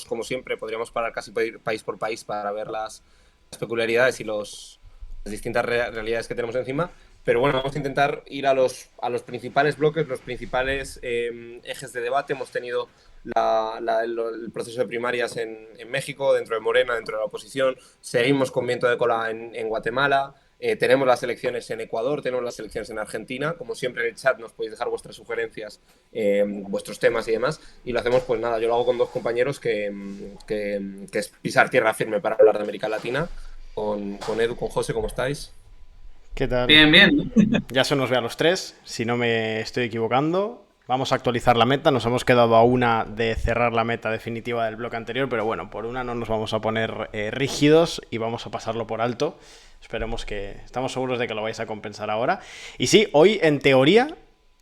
como siempre, podríamos parar casi país por país para ver las peculiaridades y las distintas realidades que tenemos encima. Pero bueno, vamos a intentar ir a los principales bloques, los principales ejes de debate. Hemos tenido el proceso de primarias en México, dentro de Morena, dentro de la oposición. Seguimos con viento de cola en Guatemala. Tenemos las elecciones en Ecuador, tenemos las elecciones en Argentina. Como siempre, en el chat nos podéis dejar vuestras sugerencias, vuestros temas y demás. Y lo hacemos, pues nada, yo lo hago con dos compañeros que es pisar tierra firme para hablar de América Latina. Con Edu, con José, ¿cómo estáis? ¿Qué tal? Bien, bien. Ya se nos ve a los tres, si no me estoy equivocando. Vamos a actualizar la meta, nos hemos quedado a una de cerrar la meta definitiva del bloque anterior, pero bueno, por una no nos vamos a poner rígidos y vamos a pasarlo por alto. Esperemos que... Estamos seguros de que lo vais a compensar ahora. Y sí, hoy en teoría...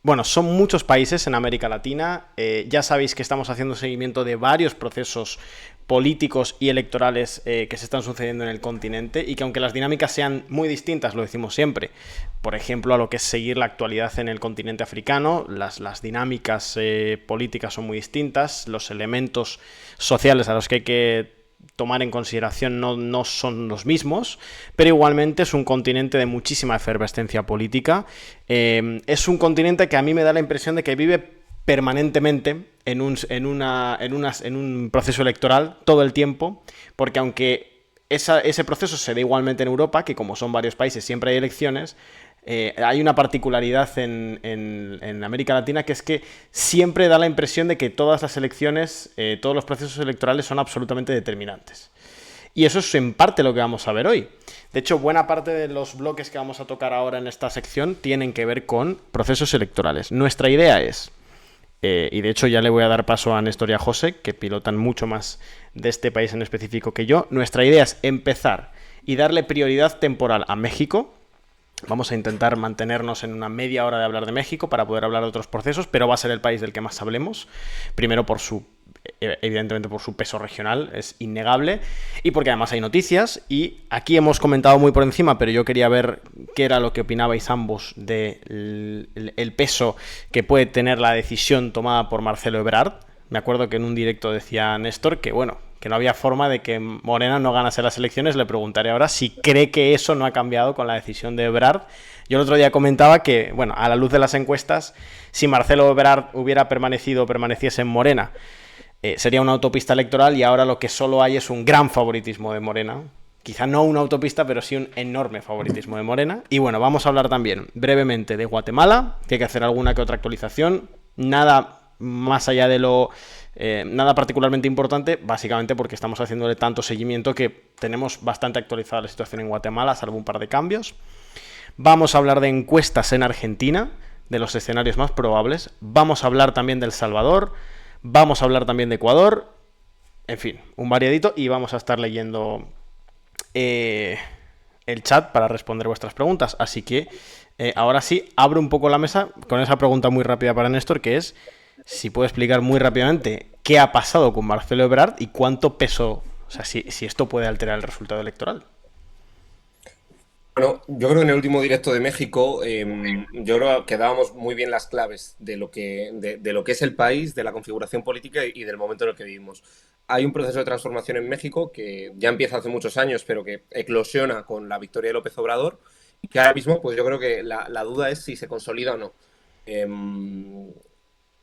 Bueno, son muchos países en América Latina. Ya sabéis que estamos haciendo seguimiento de varios procesos políticos y electorales que se están sucediendo en el continente y que aunque las dinámicas sean muy distintas, lo decimos siempre, por ejemplo, a lo que es seguir la actualidad en el continente africano, las dinámicas políticas son muy distintas, los elementos sociales a los que hay que tomar en consideración no son los mismos, pero igualmente es un continente de muchísima efervescencia política. Es un continente que a mí me da la impresión de que vive permanentemente en un proceso electoral todo el tiempo, porque aunque ese proceso se da igualmente en Europa, que como son varios países siempre hay elecciones, hay una particularidad en América Latina, que es que siempre da la impresión de que todas las elecciones, todos los procesos electorales son absolutamente determinantes. Y eso es en parte lo que vamos a ver hoy. De hecho, buena parte de los bloques que vamos a tocar ahora en esta sección tienen que ver con procesos electorales. Nuestra idea es, y de hecho ya le voy a dar paso a Néstor y a José, que pilotan mucho más de este país en específico que yo, nuestra idea es empezar y darle prioridad temporal a México. Vamos a intentar mantenernos en una media hora de hablar de México para poder hablar de otros procesos, pero va a ser el país del que más hablemos. Primero evidentemente por su peso regional, es innegable, y porque además hay noticias, y aquí hemos comentado muy por encima, pero yo quería ver qué era lo que opinabais ambos del peso que puede tener la decisión tomada por Marcelo Ebrard. Me acuerdo que en un directo decía Néstor que, bueno, que no había forma de que Morena no ganase las elecciones. Le preguntaré ahora si cree que eso no ha cambiado con la decisión de Ebrard. Yo el otro día comentaba que, bueno, a la luz de las encuestas, si Marcelo Ebrard hubiera permaneciese en Morena, sería una autopista electoral, y ahora lo que solo hay es un gran favoritismo de Morena. Quizá no una autopista, pero sí un enorme favoritismo de Morena. Y bueno, vamos a hablar también brevemente de Guatemala, que hay que hacer alguna que otra actualización. Nada más allá de nada particularmente importante, básicamente porque estamos haciéndole tanto seguimiento que tenemos bastante actualizada la situación en Guatemala, salvo un par de cambios. Vamos a hablar de encuestas en Argentina, de los escenarios más probables. Vamos a hablar también de El Salvador. Vamos a hablar también de Ecuador. En fin, un variadito, y vamos a estar leyendo el chat para responder vuestras preguntas. Así que ahora sí, abro un poco la mesa con esa pregunta muy rápida para Néstor, que es si puede explicar muy rápidamente qué ha pasado con Marcelo Ebrard y cuánto peso, o sea, si esto puede alterar el resultado electoral. Bueno, yo creo que en el último directo de México, yo creo que dábamos muy bien las claves de lo que es el país, de la configuración política y del momento en el que vivimos. Hay un proceso de transformación en México que ya empieza hace muchos años, pero que eclosiona con la victoria de López Obrador, y que ahora mismo, pues yo creo que la duda es si se consolida o no.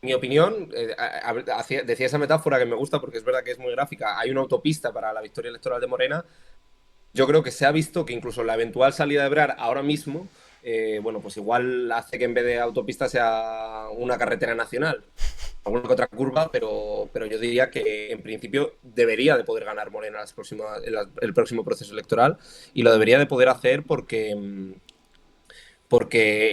Mi opinión, decía esa metáfora que me gusta porque es verdad que es muy gráfica. Hay una autopista para la victoria electoral de Morena. Yo creo que se ha visto que incluso la eventual salida de Ebrard ahora mismo, bueno, pues igual hace que en vez de autopista sea una carretera nacional, alguna que otra curva, pero yo diría que en principio debería de poder ganar Morena el próximo proceso electoral, y lo debería de poder hacer porque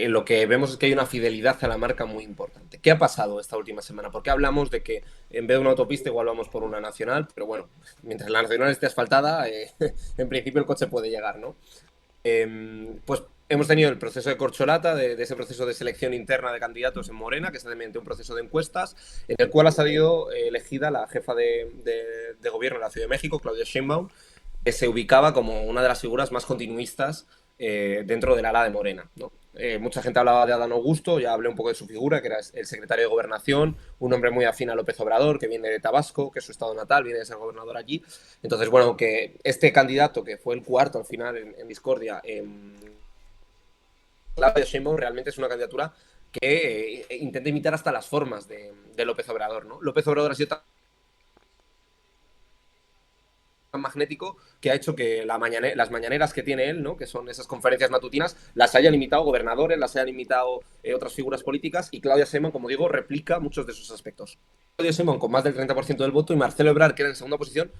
lo que vemos es que hay una fidelidad a la marca muy importante. ¿Qué ha pasado esta última semana? ¿Por qué hablamos de que en vez de una autopista igual vamos por una nacional? Pero bueno, mientras la nacional esté asfaltada, en principio el coche puede llegar, ¿no? Pues hemos tenido el proceso de corcholata, de ese proceso de selección interna de candidatos en Morena, que es mediante un proceso de encuestas, en el cual ha salido elegida la jefa de gobierno de la Ciudad de México, Claudia Sheinbaum, que se ubicaba como una de las figuras más continuistas dentro del ala de Morena, ¿no? Mucha gente hablaba de Adán Augusto, ya hablé un poco de su figura, que era el secretario de Gobernación, un hombre muy afín a López Obrador, que viene de Tabasco, que es su estado natal, viene de ser gobernador allí. Entonces, bueno, que este candidato, que fue el cuarto al final en discordia, Claudia Sheinbaum, realmente es una candidatura que intenta imitar hasta las formas de López Obrador, ¿no? López Obrador ha sido tan magnético que ha hecho que las mañaneras que tiene él, ¿no? Que son esas conferencias matutinas, las hayan imitado gobernadores, las hayan imitado otras figuras políticas, y Claudia Sheinbaum, como digo, replica muchos de esos aspectos. Claudia Sheinbaum con más del 30% del voto y Marcelo Ebrard, que era en segunda posición,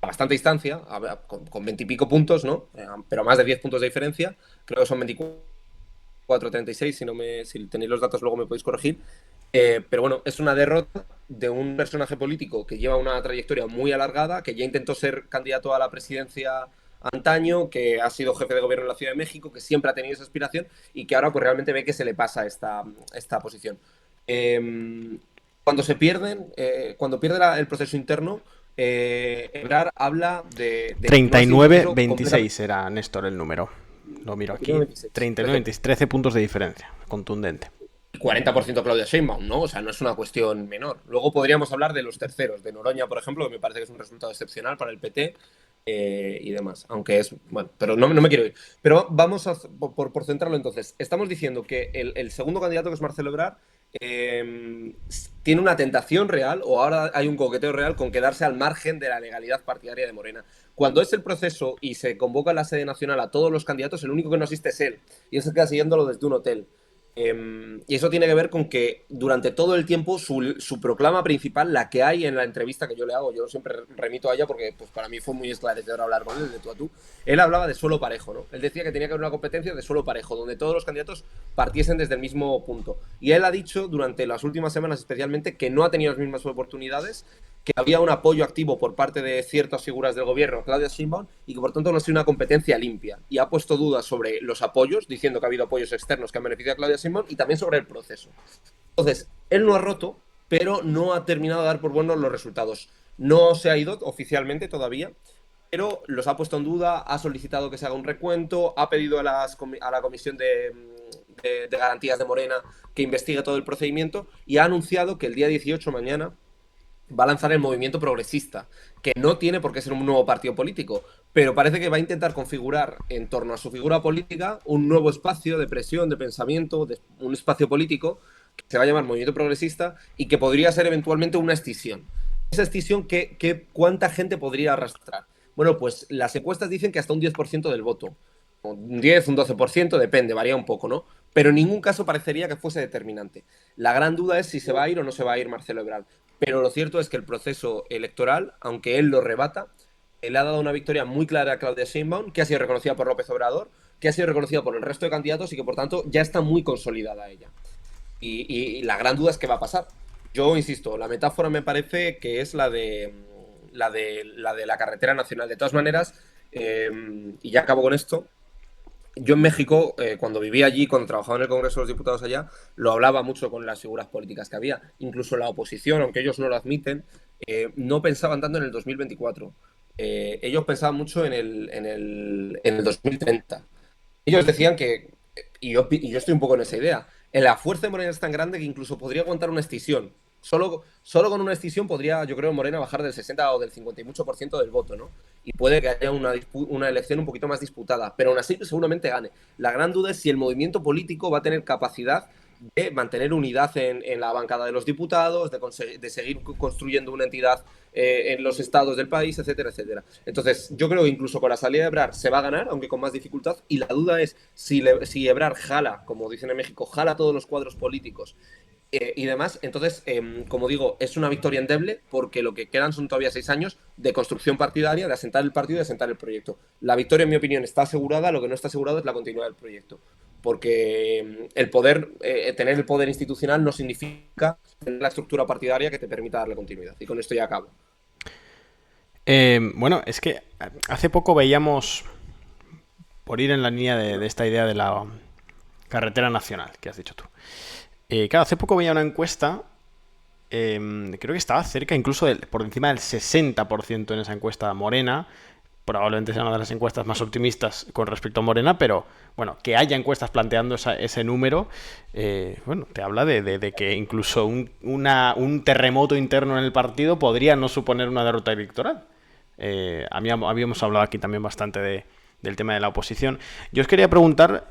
a bastante distancia, con 20 y pico puntos, ¿no? Pero más de 10 puntos de diferencia, creo que son 24-36, si tenéis los datos luego me podéis corregir. Pero bueno, es una derrota de un personaje político que lleva una trayectoria muy alargada, que ya intentó ser candidato a la presidencia antaño, que ha sido jefe de gobierno en la Ciudad de México, que siempre ha tenido esa aspiración y que ahora pues realmente ve que se le pasa esta posición. Cuando se pierden, cuando pierde el proceso interno, Ebrard habla de que no ha sido un proceso 39-26 era, Néstor, el número. Lo miro aquí. 26, 39-26, 13 puntos de diferencia. Contundente. 40% Claudia Sheinbaum, ¿no? O sea, no es una cuestión menor. Luego podríamos hablar de los terceros, de Noroña, por ejemplo, que me parece que es un resultado excepcional para el PT y demás. Aunque es, bueno, pero no me quiero ir. Pero vamos por centrarlo entonces. Estamos diciendo que el segundo candidato, que es Marcelo Ebrard, tiene una tentación real, o ahora hay un coqueteo real con quedarse al margen de la legalidad partidaria de Morena. Cuando es el proceso y se convoca en la sede nacional a todos los candidatos, el único que no asiste es él, y él se queda siguiéndolo desde un hotel. Y eso tiene que ver con que durante todo el tiempo su proclama principal, la que hay en la entrevista que yo le hago, yo siempre remito a ella porque pues, para mí fue muy esclarecedor hablar con él de tú a tú. Él hablaba de suelo parejo, ¿no? Él decía que tenía que haber una competencia de suelo parejo, donde todos los candidatos partiesen desde el mismo punto. Y él ha dicho durante las últimas semanas especialmente que no ha tenido las mismas oportunidades, que había un apoyo activo por parte de ciertas figuras del gobierno, Claudia Sheinbaum, y que por tanto no ha sido una competencia limpia. Y ha puesto dudas sobre los apoyos, diciendo que ha habido apoyos externos que han beneficiado a Claudia Sheinbaum, y también sobre el proceso. Entonces, él no ha roto, pero no ha terminado de dar por buenos los resultados. No se ha ido oficialmente todavía, pero los ha puesto en duda, ha solicitado que se haga un recuento, ha pedido a la Comisión de Garantías de Morena que investigue todo el procedimiento, y ha anunciado que el día 18, mañana, va a lanzar el Movimiento Progresista, que no tiene por qué ser un nuevo partido político, pero parece que va a intentar configurar en torno a su figura política un nuevo espacio de presión, de pensamiento, un espacio político que se va a llamar Movimiento Progresista y que podría ser eventualmente una escisión. Esa escisión, ¿cuánta gente podría arrastrar? Bueno, pues las encuestas dicen que hasta un 10% del voto. Un 10, un 12%, depende, varía un poco, ¿no? Pero en ningún caso parecería que fuese determinante. La gran duda es si se va a ir o no se va a ir Marcelo Ebrard. Pero lo cierto es que el proceso electoral, aunque él lo rebata, le ha dado una victoria muy clara a Claudia Sheinbaum, que ha sido reconocida por López Obrador, que ha sido reconocida por el resto de candidatos y que por tanto ya está muy consolidada ella. Y la gran duda es qué va a pasar. Yo insisto, la metáfora me parece que es la carretera nacional. De todas maneras, y ya acabo con esto, yo en México, cuando vivía allí, cuando trabajaba en el Congreso de los Diputados allá, lo hablaba mucho con las figuras políticas que había. Incluso la oposición, aunque ellos no lo admiten, no pensaban tanto en el 2024. Ellos pensaban mucho en el 2030. Ellos decían que, y yo estoy un poco en esa idea, la fuerza de Morena es tan grande que incluso podría aguantar una escisión. Solo con una escisión podría, yo creo, Morena bajar del 60 o del 50 y mucho por ciento del voto, ¿no? Y puede que haya una elección un poquito más disputada, pero aún así seguramente gane. La gran duda es si el movimiento político va a tener capacidad de mantener unidad en la bancada de los diputados, de seguir construyendo una entidad en los estados del país, etcétera, etcétera. Entonces, yo creo que incluso con la salida de Ebrard se va a ganar, aunque con más dificultad, y la duda es si Ebrard jala, como dicen en México, jala todos los cuadros políticos y demás. Entonces, como digo, es una victoria endeble porque lo que quedan son todavía 6 años de construcción partidaria, de asentar el partido y de asentar el proyecto. La victoria, en mi opinión, está asegurada, lo que no está asegurado es la continuidad del proyecto. Porque tener el poder institucional no significa tener la estructura partidaria que te permita darle continuidad. Y con esto ya acabo. Bueno, es que hace poco veíamos, por ir en la línea de esta idea de la carretera nacional que has dicho tú. Claro, hace poco veía una encuesta, creo que estaba cerca incluso por encima del 60% en esa encuesta Morena, probablemente sea una de las encuestas más optimistas con respecto a Morena, pero bueno, que haya encuestas planteando ese número, bueno, te habla de que incluso un terremoto interno en el partido podría no suponer una derrota electoral. Habíamos hablado aquí también bastante del tema de la oposición. Yo os quería preguntar,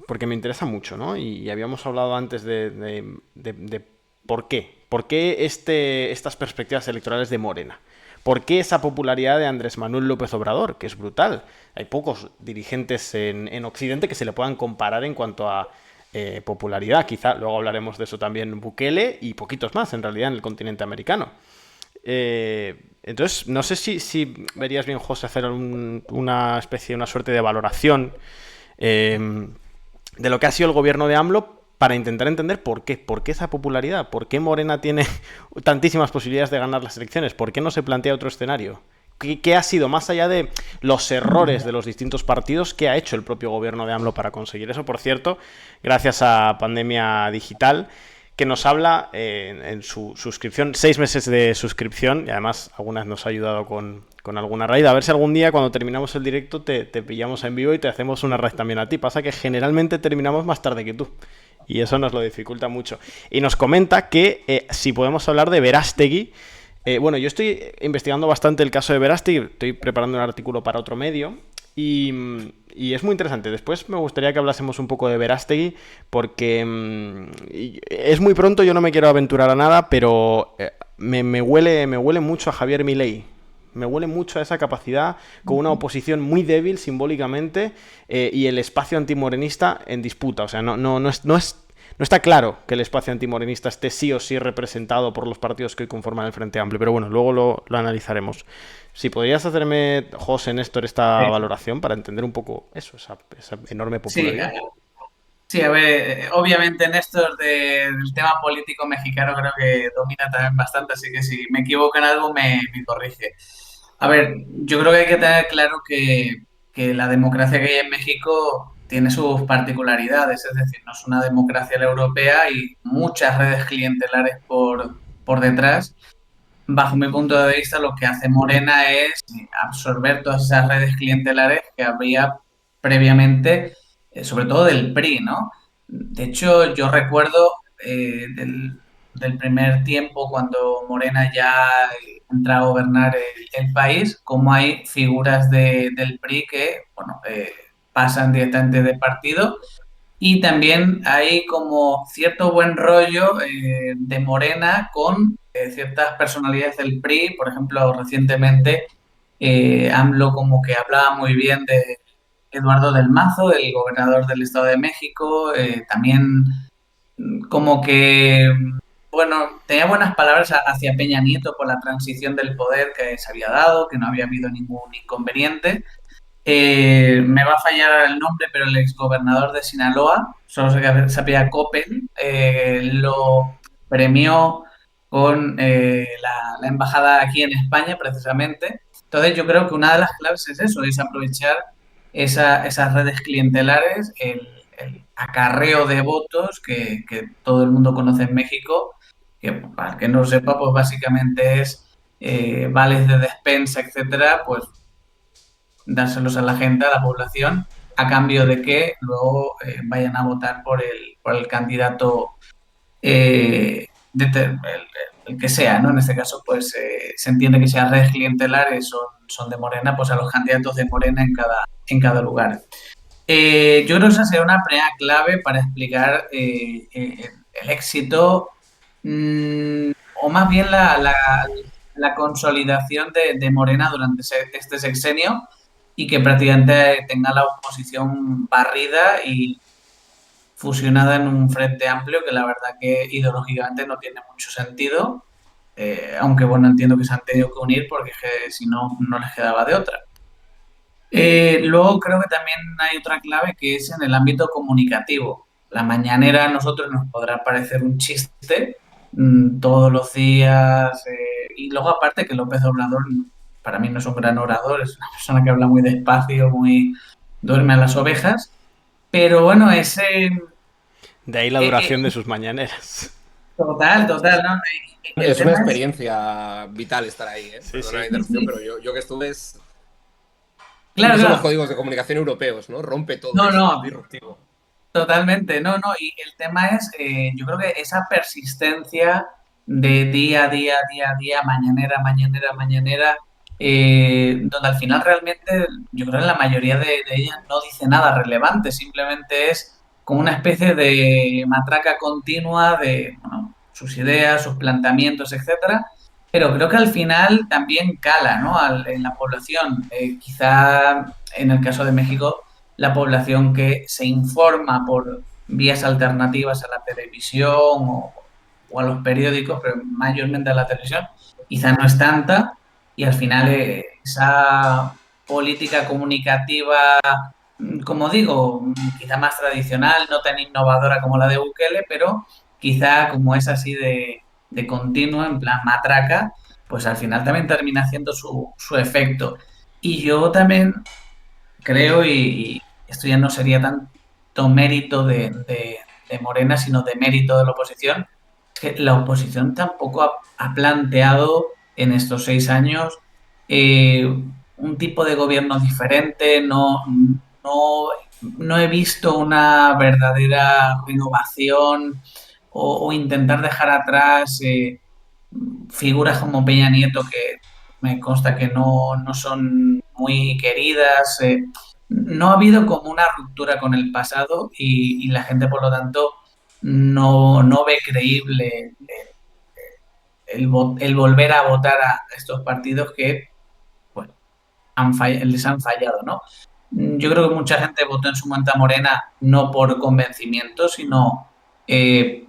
porque me interesa mucho, ¿no? Y habíamos hablado antes de por qué. ¿Por qué estas perspectivas electorales de Morena? ¿Por qué esa popularidad de Andrés Manuel López Obrador? Que es brutal. Hay pocos dirigentes en Occidente que se le puedan comparar en cuanto a popularidad. Quizá luego hablaremos de eso también Bukele y poquitos más, en realidad, en el continente americano. Entonces, no sé si verías bien, José, hacer una suerte de valoración de lo que ha sido el gobierno de AMLO para intentar entender por qué esa popularidad, por qué Morena tiene tantísimas posibilidades de ganar las elecciones, por qué no se plantea otro escenario. ¿Qué ha sido, más allá de los errores de los distintos partidos, qué ha hecho el propio gobierno de AMLO para conseguir eso? Por cierto, gracias a Pandemia Digital, que nos habla en su suscripción, 6 meses de suscripción, y además algunas nos ha ayudado con alguna raid. A ver si algún día cuando terminamos el directo te pillamos en vivo y te hacemos una raid también a ti. Pasa que generalmente terminamos más tarde que tú y eso nos lo dificulta mucho. Y nos comenta que si podemos hablar de Verástegui. Bueno, yo estoy investigando bastante el caso de Verástegui, estoy preparando un artículo para otro medio y es muy interesante. Después me gustaría que hablásemos un poco de Verástegui porque es muy pronto, yo no me quiero aventurar a nada, pero me huele mucho a Javier Milei. Me huele mucho a esa capacidad con una oposición muy débil simbólicamente y el espacio antimorenista en disputa. O sea, no está claro que el espacio antimorenista esté sí o sí representado por los partidos que hoy conforman el Frente Amplio, pero bueno, luego lo analizaremos. Si podrías hacerme, José, Néstor, esta valoración para entender un poco eso, esa enorme popularidad. Sí, a ver, obviamente Néstor del tema político mexicano creo que domina también bastante, así que si me equivoco en algo me corrige. A ver, yo creo que hay que tener claro que la democracia que hay en México tiene sus particularidades, es decir, no es una democracia a la europea y muchas redes clientelares por detrás. Bajo mi punto de vista, lo que hace Morena es absorber todas esas redes clientelares que había previamente, sobre todo del PRI, ¿no? De hecho, yo recuerdo del primer tiempo cuando Morena ya entra a gobernar el país, cómo hay figuras del PRI que, bueno, pasan directamente de partido y también hay como cierto buen rollo de Morena con ciertas personalidades del PRI. Por ejemplo, recientemente AMLO como que hablaba muy bien de Eduardo del Mazo, el gobernador del Estado de México. También como que, bueno, tenía buenas palabras hacia Peña Nieto por la transición del poder que se había dado, que no había habido ningún inconveniente. Me va a fallar el nombre, pero el exgobernador de Sinaloa, solo sé que se apellida Coppel, lo premió con la embajada aquí en España, precisamente. Entonces, yo creo que una de las claves es eso, es aprovechar esas redes clientelares, el acarreo de votos que todo el mundo conoce en México, que para el que no lo sepa, pues básicamente es vales de despensa, etcétera, pues dárselos a la gente, a la población, a cambio de que luego vayan a votar por el candidato, el que sea, ¿no? En este caso, pues se entiende que si las redes clientelares son de Morena, pues a los candidatos de Morena en cada lugar. Yo creo que esa sería una primera clave para explicar el éxito, o más bien la consolidación de Morena durante este sexenio y que prácticamente tenga la oposición barrida y fusionada en un frente amplio que la verdad que ideológicamente no tiene mucho sentido, aunque bueno, entiendo que se han tenido que unir porque es que si no, no les quedaba de otra. Luego creo que también hay otra clave que es en el ámbito comunicativo. La mañanera a nosotros nos podrá parecer un chiste todos los días y luego aparte que López Obrador para mí no es un gran orador, es una persona que habla muy despacio, duerme a las ovejas, pero bueno, De ahí la duración de sus mañaneras. total, ¿no? Es una experiencia vital estar ahí, ¿eh? Sí, Perdona la sí. interrupción, pero yo que estuve Claro, No son los claro. códigos de comunicación europeos, ¿no? Rompe todo, No, es no, disruptivo. totalmente. No, no. Y el tema es, yo creo que esa persistencia de día a día, día a día, mañanera, mañanera, mañanera, donde al final realmente, yo creo que la mayoría de ellas no dice nada relevante, simplemente es como una especie de matraca continua de, bueno, sus ideas, sus planteamientos, etcétera. Pero creo que al final también cala, ¿no? En la población. Quizá en el caso de México, la población que se informa por vías alternativas a la televisión o a los periódicos, pero mayormente a la televisión, quizá no es tanta y al final esa política comunicativa, como digo, quizá más tradicional, no tan innovadora como la de Bukele, pero quizá como es así de continuo, en plan matraca, pues al final también termina haciendo su efecto. Y yo también creo, y esto ya no sería tanto mérito de Morena, sino de mérito de la oposición, que la oposición tampoco ha planteado en estos 6 años eh, un tipo de gobierno diferente, no, no he visto una verdadera renovación o intentar dejar atrás figuras como Peña Nieto que me consta que no son muy queridas. No ha habido como una ruptura con el pasado y la gente, por lo tanto, no ve creíble el volver a votar a estos partidos que pues, les han fallado, ¿no? Yo creo que mucha gente votó en su momento a Morena no por convencimiento, sino eh,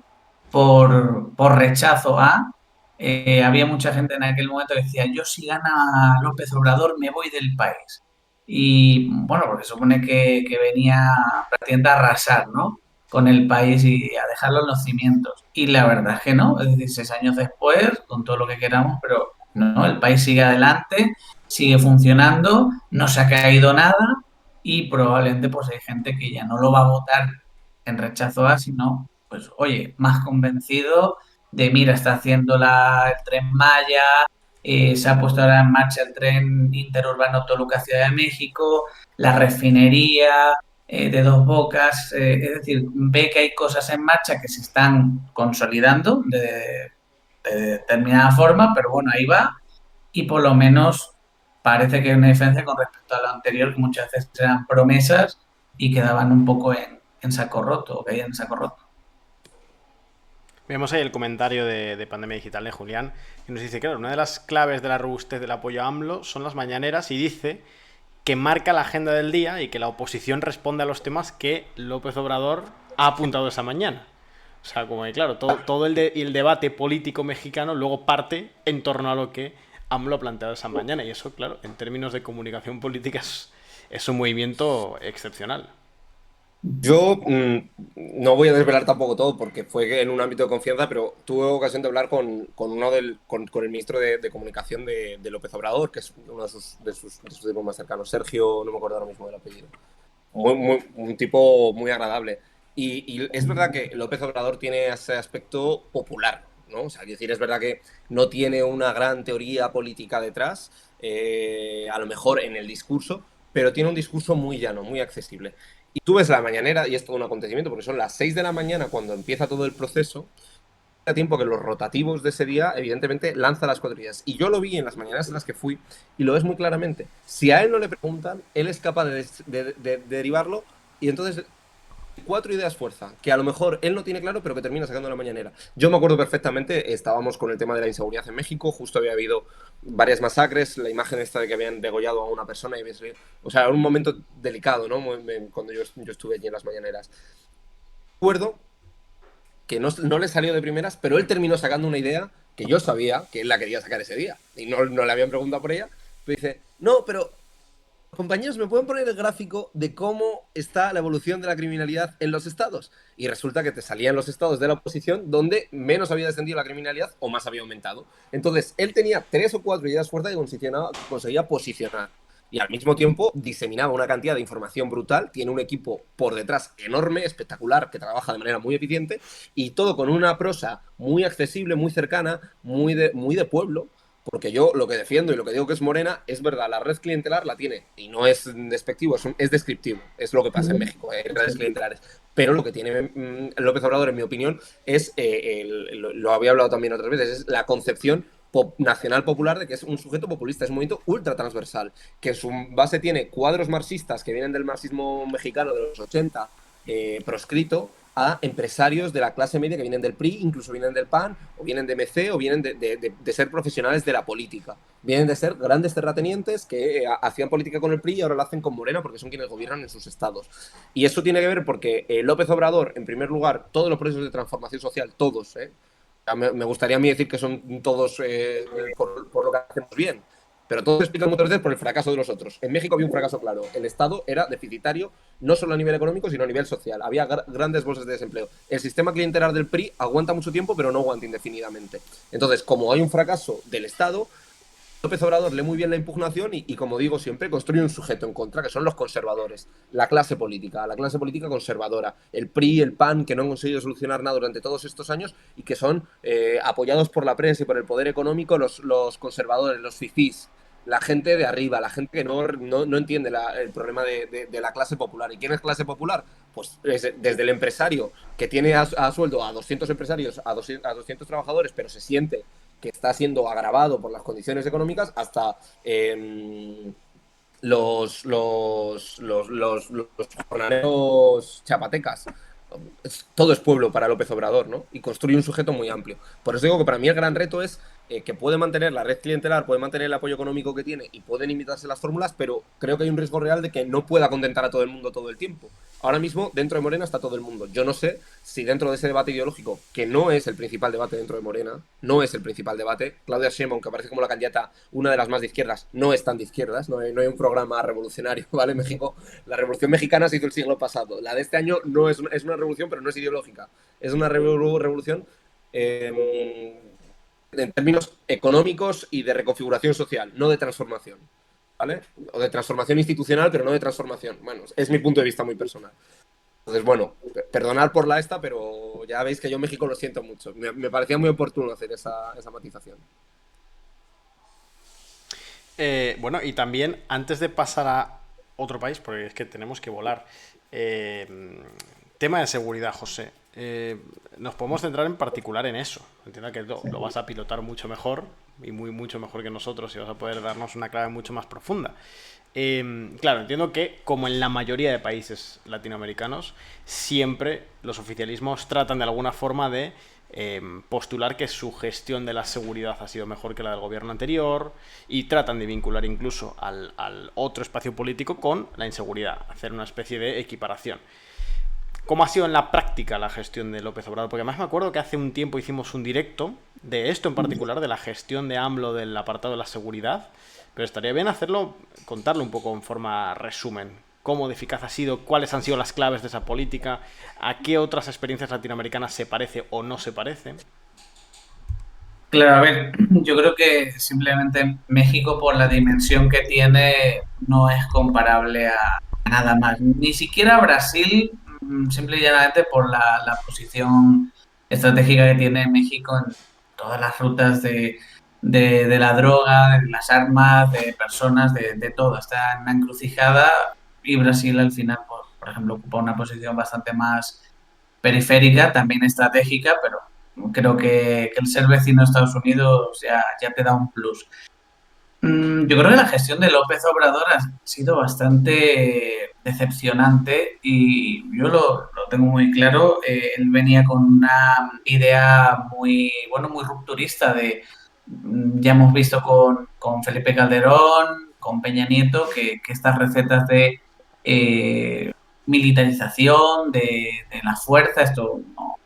por rechazo a. Había mucha gente en aquel momento que decía, yo si gana López Obrador me voy del país. Y bueno, porque supone que venía prácticamente a arrasar, ¿no? Con el país y a dejarlo en los cimientos. Y la verdad es que no, es decir, 6 años después, con todo lo que queramos, pero no, el país sigue adelante, sigue funcionando, no se ha caído nada y probablemente pues hay gente que ya no lo va a votar en rechazo a, sino pues oye, más convencido de mira, está haciendo el tren Maya, se ha puesto ahora en marcha el tren interurbano Toluca Ciudad de México, la refinería de Dos Bocas, es decir, ve que hay cosas en marcha que se están consolidando de determinada forma, pero bueno, ahí va y por lo menos parece que hay una diferencia con respecto a lo anterior, que muchas veces eran promesas y quedaban un poco en saco roto, o caían en saco roto. Vemos ahí el comentario de Pandemia Digital de Julián, que nos dice, claro, una de las claves de la robustez del apoyo a AMLO son las mañaneras y dice que marca la agenda del día y que la oposición responde a los temas que López Obrador ha apuntado esa mañana. O sea, como que claro, todo el debate político mexicano luego parte en torno a lo que AMLO ha planteado esa mañana. Y eso, claro, en términos de comunicación política es un movimiento excepcional. Yo no voy a desvelar tampoco todo porque fue en un ámbito de confianza, pero tuve ocasión de hablar con el ministro de Comunicación de López Obrador, que es uno de sus tipos más cercanos, Sergio, no me acuerdo ahora mismo del apellido. Un tipo muy agradable. Y es verdad que López Obrador tiene ese aspecto popular, ¿no? O sea, es decir, es verdad que no tiene una gran teoría política detrás, a lo mejor en el discurso, pero tiene un discurso muy llano, muy accesible. Y tú ves la mañanera y es todo un acontecimiento, porque son las 6 de la mañana cuando empieza todo el proceso, a tiempo que los rotativos de ese día, evidentemente, lanza las cuadrillas. Y yo lo vi en las mañanas en las que fui y lo ves muy claramente. Si a él no le preguntan, él es capaz de derivarlo y entonces 4 ideas fuerza, que a lo mejor él no tiene claro, pero que termina sacando la mañanera. Yo me acuerdo perfectamente, estábamos con el tema de la inseguridad en México, justo había habido varias masacres, la imagen esta de que habían degollado a una persona, y o sea, era un momento delicado, ¿no? Cuando yo estuve allí en las mañaneras. Recuerdo que no le salió de primeras, pero él terminó sacando una idea que yo sabía que él la quería sacar ese día, y no le habían preguntado por ella, pero dice, no, pero compañeros, ¿me pueden poner el gráfico de cómo está la evolución de la criminalidad en los estados? Y resulta que te salían los estados de la oposición donde menos había descendido la criminalidad o más había aumentado. Entonces, él tenía 3 o 4 ideas fuertes que conseguía posicionar. Y al mismo tiempo diseminaba una cantidad de información brutal, tiene un equipo por detrás enorme, espectacular, que trabaja de manera muy eficiente, y todo con una prosa muy accesible, muy cercana, muy de pueblo, Porque yo lo que defiendo y lo que digo que es morena, es verdad, la red clientelar la tiene, y no es despectivo, es descriptivo, es lo que pasa en México, redes clientelares. Pero lo que tiene López Obrador, en mi opinión, es, lo había hablado también otras veces, es la concepción nacional popular de que es un sujeto populista, es un movimiento ultra transversal, que en su base tiene cuadros marxistas que vienen del marxismo mexicano de los 80, proscrito, a empresarios de la clase media que vienen del PRI, incluso vienen del PAN, o vienen de MC, o vienen de ser profesionales de la política. Vienen de ser grandes terratenientes que hacían política con el PRI y ahora lo hacen con Morena porque son quienes gobiernan en sus estados. Y eso tiene que ver porque López Obrador, en primer lugar, todos los procesos de transformación social, todos, me gustaría a mí decir que son todos por lo que hacemos bien, pero todo se explica muchas veces por el fracaso de los otros. En México había un fracaso claro. El Estado era deficitario, no solo a nivel económico, sino a nivel social. Había grandes bolsas de desempleo. El sistema clientelar del PRI aguanta mucho tiempo, pero no aguanta indefinidamente. Entonces, como hay un fracaso del Estado, López Obrador lee muy bien la impugnación y, como digo siempre, construye un sujeto en contra, que son los conservadores, la clase política conservadora, el PRI, el PAN, que no han conseguido solucionar nada durante todos estos años y que son apoyados por la prensa y por el poder económico, los conservadores, los fifís, la gente de arriba, la gente que no entiende el problema de la clase popular. ¿Y quién es clase popular? Pues desde el empresario que tiene a sueldo a 200 empresarios, a 200 trabajadores, pero se siente que está siendo agravado por las condiciones económicas, hasta los jornaleros chapatecas. Todo es pueblo para López Obrador, ¿no? Y construye un sujeto muy amplio. Por eso digo que para mí el gran reto es que puede mantener la red clientelar, puede mantener el apoyo económico que tiene y pueden imitarse las fórmulas, pero creo que hay un riesgo real de que no pueda contentar a todo el mundo todo el tiempo. Ahora mismo, dentro de Morena está todo el mundo. Yo no sé si dentro de ese debate ideológico, que no es el principal debate dentro de Morena, no es el principal debate, Claudia Sheinbaum, que aparece como la candidata, una de las más de izquierdas, no es tan de izquierdas, no hay un programa revolucionario, ¿vale? México, la revolución mexicana se hizo el siglo pasado. La de este año no es una revolución, pero no es ideológica. Es una revolución en términos económicos y de reconfiguración social, no de transformación, ¿vale? O de transformación institucional, pero no de transformación. Bueno, es mi punto de vista muy personal. Entonces, bueno, perdonad por la esta, pero ya veis que yo en México lo siento mucho. Me parecía muy oportuno hacer esa matización. Bueno, y también, antes de pasar a otro país, porque es que tenemos que volar, tema de seguridad, José. Nos podemos centrar en particular en eso. Entiendo que lo vas a pilotar mucho mejor y mucho mejor que nosotros y vas a poder darnos una clave mucho más profunda. Claro, entiendo que, como en la mayoría de países latinoamericanos, siempre los oficialismos tratan de alguna forma de postular que su gestión de la seguridad ha sido mejor que la del gobierno anterior y tratan de vincular incluso al otro espacio político con la inseguridad, hacer una especie de equiparación. ¿Cómo ha sido en la práctica la gestión de López Obrador? Porque además me acuerdo que hace un tiempo hicimos un directo de esto en particular, de la gestión de AMLO del apartado de la seguridad, pero estaría bien contarlo un poco en forma resumen. ¿Cómo de eficaz ha sido? ¿Cuáles han sido las claves de esa política? ¿A qué otras experiencias latinoamericanas se parece o no se parece? Claro, a ver, yo creo que simplemente México, por la dimensión que tiene, no es comparable a nada más. Ni siquiera Brasil, simple y llanamente por la posición estratégica que tiene México en todas las rutas de la droga, de las armas, de personas, de todo. Está en una encrucijada y Brasil al final, pues, por ejemplo, ocupa una posición bastante más periférica, también estratégica, pero creo que el ser vecino de Estados Unidos ya te da un plus. Yo creo que la gestión de López Obrador ha sido bastante decepcionante y yo lo tengo muy claro. Él venía con una idea muy rupturista ya hemos visto con Felipe Calderón, con Peña Nieto, que estas recetas de eh, militarización de la fuerza, esto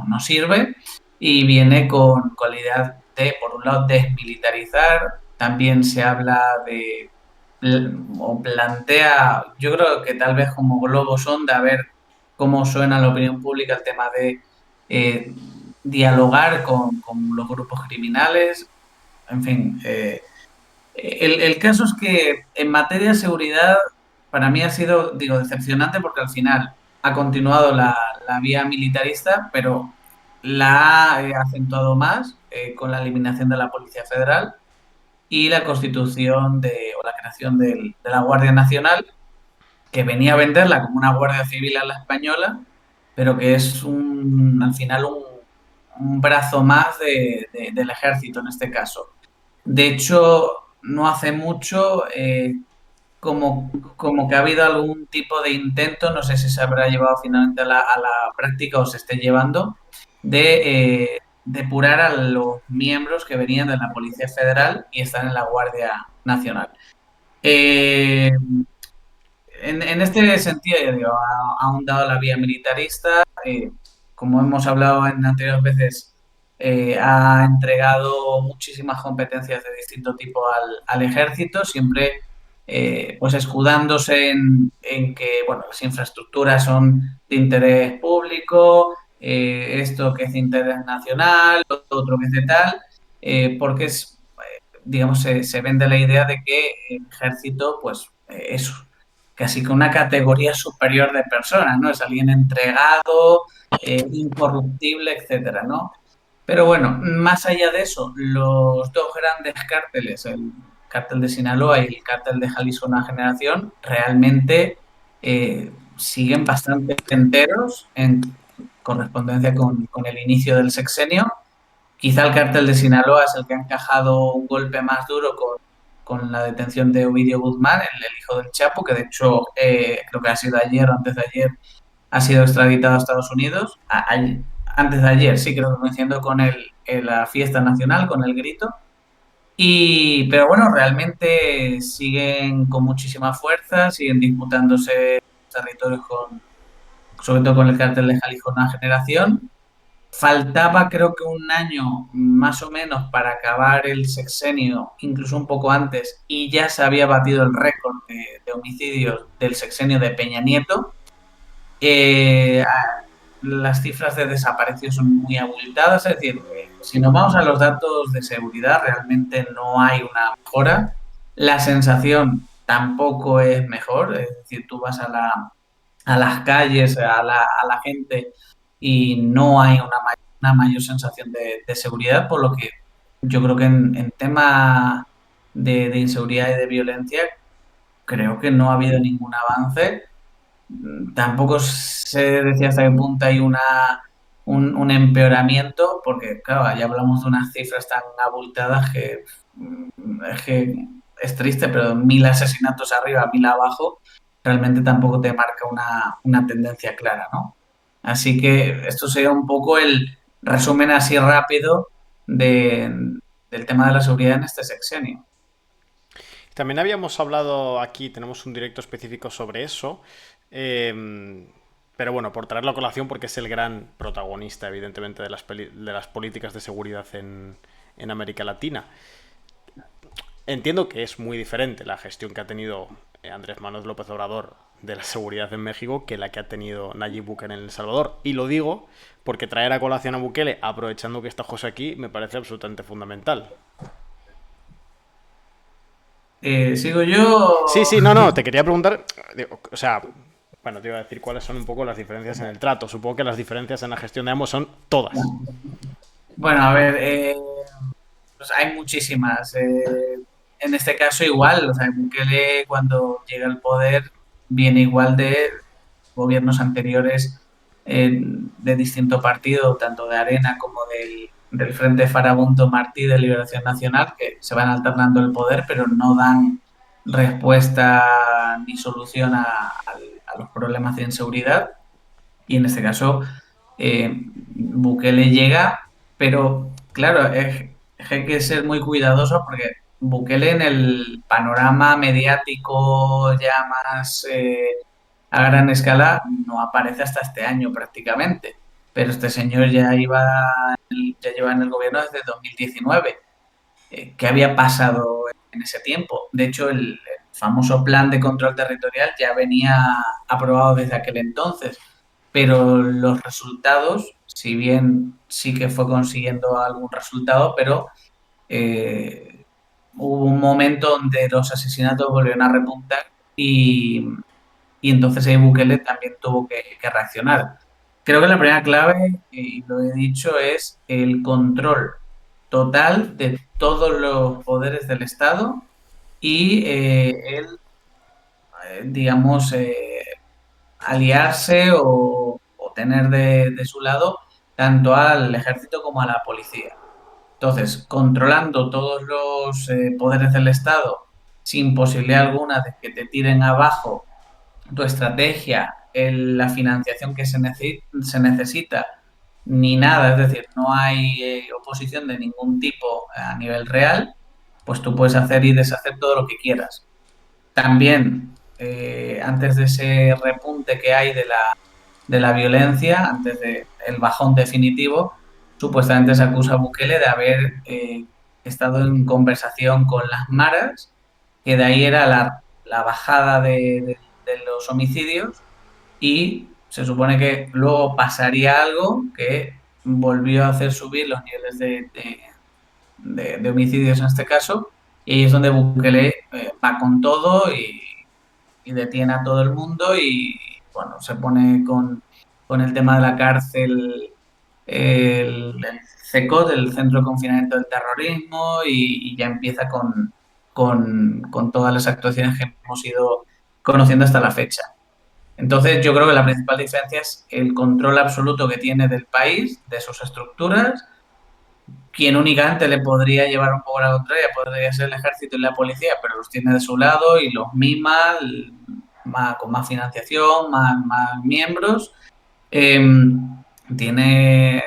no sirve, y viene con la idea de, por un lado, desmilitarizar. También se habla o plantea, yo creo que tal vez como globo sonda, a ver cómo suena la opinión pública el tema de eh, dialogar con los grupos criminales. En fin, el caso es que en materia de seguridad para mí ha sido, digo, decepcionante porque al final ha continuado la vía militarista, pero la ha acentuado más con la eliminación de la Policía Federal y la constitución o la creación de la Guardia Nacional, que venía a venderla como una Guardia Civil a la española, pero que es al final un brazo más del ejército en este caso. De hecho, no hace mucho, como que ha habido algún tipo de intento, no sé si se habrá llevado finalmente a la práctica o se esté llevando, de depurar a los miembros que venían de la Policía Federal y están en la Guardia Nacional. Eh, en este sentido, ya digo, ha ahondado la vía militarista. Como hemos hablado en anteriores veces, ha entregado muchísimas competencias de distinto tipo al ejército, siempre pues escudándose en que bueno, las infraestructuras son de interés público, esto que es de interés nacional, otro que es de tal, porque digamos, se vende la idea de que el ejército, pues eso casi que una categoría superior de personas, ¿no? Es alguien entregado, incorruptible, etcétera, ¿no? Pero bueno, más allá de eso, los dos grandes cárteles, el cártel de Sinaloa y el cártel de Jalisco Nueva Generación, realmente siguen bastante enteros en correspondencia con el inicio del sexenio. Quizá el cártel de Sinaloa es el que ha encajado un golpe más duro con la detención de Ovidio Guzmán, el hijo del Chapo, que de hecho creo que ha sido ayer o antes de ayer, ha sido extraditado a Estados Unidos. Antes de ayer, sí, creo que coincidiendo con la fiesta nacional, con el grito. Pero bueno, realmente siguen con muchísima fuerza, siguen disputándose territorios sobre todo con el cártel de Jalisco Nueva Generación. Faltaba creo que un año más o menos para acabar el sexenio, incluso un poco antes, y ya se había batido el récord de homicidios del sexenio de Peña Nieto. Las cifras de desaparecidos son muy abultadas, es decir, si nos vamos a los datos de seguridad, realmente no hay una mejora. La sensación tampoco es mejor, es decir, tú vas a las calles, a la gente y no hay una mayor sensación de seguridad, por lo que yo creo que en tema de inseguridad y de violencia creo que no ha habido ningún avance. Tampoco se decía hasta qué punto hay un empeoramiento, porque claro, ya hablamos de unas cifras tan abultadas que es triste, pero 1.000 asesinatos arriba, 1.000 abajo, realmente tampoco te marca una tendencia clara, ¿no? Así que esto sería un poco el resumen así rápido del tema de la seguridad en este sexenio. También habíamos hablado aquí, tenemos un directo específico sobre eso, pero bueno, por traerlo a colación porque es el gran protagonista, evidentemente, de las políticas de seguridad en América Latina. Entiendo que es muy diferente la gestión que ha tenido Andrés Manuel López Obrador de la seguridad en México que la que ha tenido Nayib Bukele en El Salvador. Y lo digo porque traer a colación a Bukele, aprovechando que está José aquí, me parece absolutamente fundamental. ¿Sigo yo? Sí, sí, no, no, te quería preguntar, o sea, bueno, te iba a decir cuáles son un poco las diferencias en el trato. Supongo que las diferencias en la gestión de ambos son todas. Bueno, a ver, pues hay muchísimas. En este caso igual, o sea, Bukele cuando llega al poder viene igual de gobiernos anteriores de distinto partido, tanto de Arena como del Frente Farabundo Martí de Liberación Nacional, que se van alternando el poder, pero no dan respuesta ni solución a los problemas de inseguridad. Y en este caso, Bukele llega, pero claro, hay que ser muy cuidadoso porque Bukele en el panorama mediático ya más a gran escala no aparece hasta este año prácticamente. Pero este señor ya lleva en el gobierno desde 2019. ¿Qué había pasado en ese tiempo? De hecho, el famoso plan de control territorial ya venía aprobado desde aquel entonces, pero los resultados, si bien sí que fue consiguiendo algún resultado, pero eh, hubo un momento donde los asesinatos volvieron a repuntar y entonces ahí Bukele también tuvo que reaccionar. Creo que la primera clave, y lo he dicho, es el control total de todos los poderes del Estado y él, digamos, aliarse o tener de su lado tanto al ejército como a la policía. Entonces, controlando todos los poderes del Estado sin posibilidad alguna de que te tiren abajo tu estrategia, la financiación que se necesita, ni nada, es decir, no hay oposición de ningún tipo a nivel real, pues tú puedes hacer y deshacer todo lo que quieras. También, antes de ese repunte que hay de la violencia, antes del bajón definitivo, supuestamente se acusa a Bukele de haber estado en conversación con las maras, que de ahí era la bajada de los homicidios y se supone que luego pasaría algo que volvió a hacer subir los niveles de homicidios en este caso, y ahí es donde Bukele va con todo y detiene a todo el mundo y, bueno, se pone con el tema de la cárcel, el CECOT, el Centro de Confinamiento del Terrorismo, y ya empieza con todas las actuaciones que hemos ido conociendo hasta la fecha. Entonces, yo creo que la principal diferencia es el control absoluto que tiene del país, de sus estructuras. Quien únicamente le podría llevar un poco la contraria podría ser el ejército y la policía, pero los tiene de su lado y los mima con más financiación, más miembros. Eh, tiene,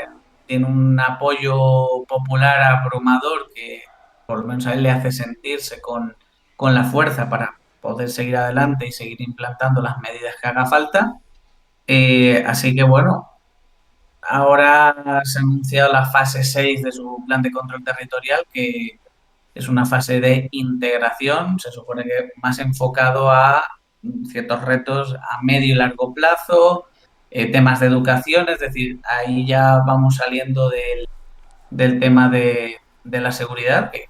tiene un apoyo popular abrumador que por lo menos a él le hace sentirse con la fuerza para poder seguir adelante y seguir implantando las medidas que haga falta. Así que bueno, ahora se ha anunciado la fase 6 de su plan de control territorial, que es una fase de integración, se supone que más enfocado a ciertos retos a medio y largo plazo, temas de educación, es decir, ahí ya vamos saliendo del tema de la seguridad, que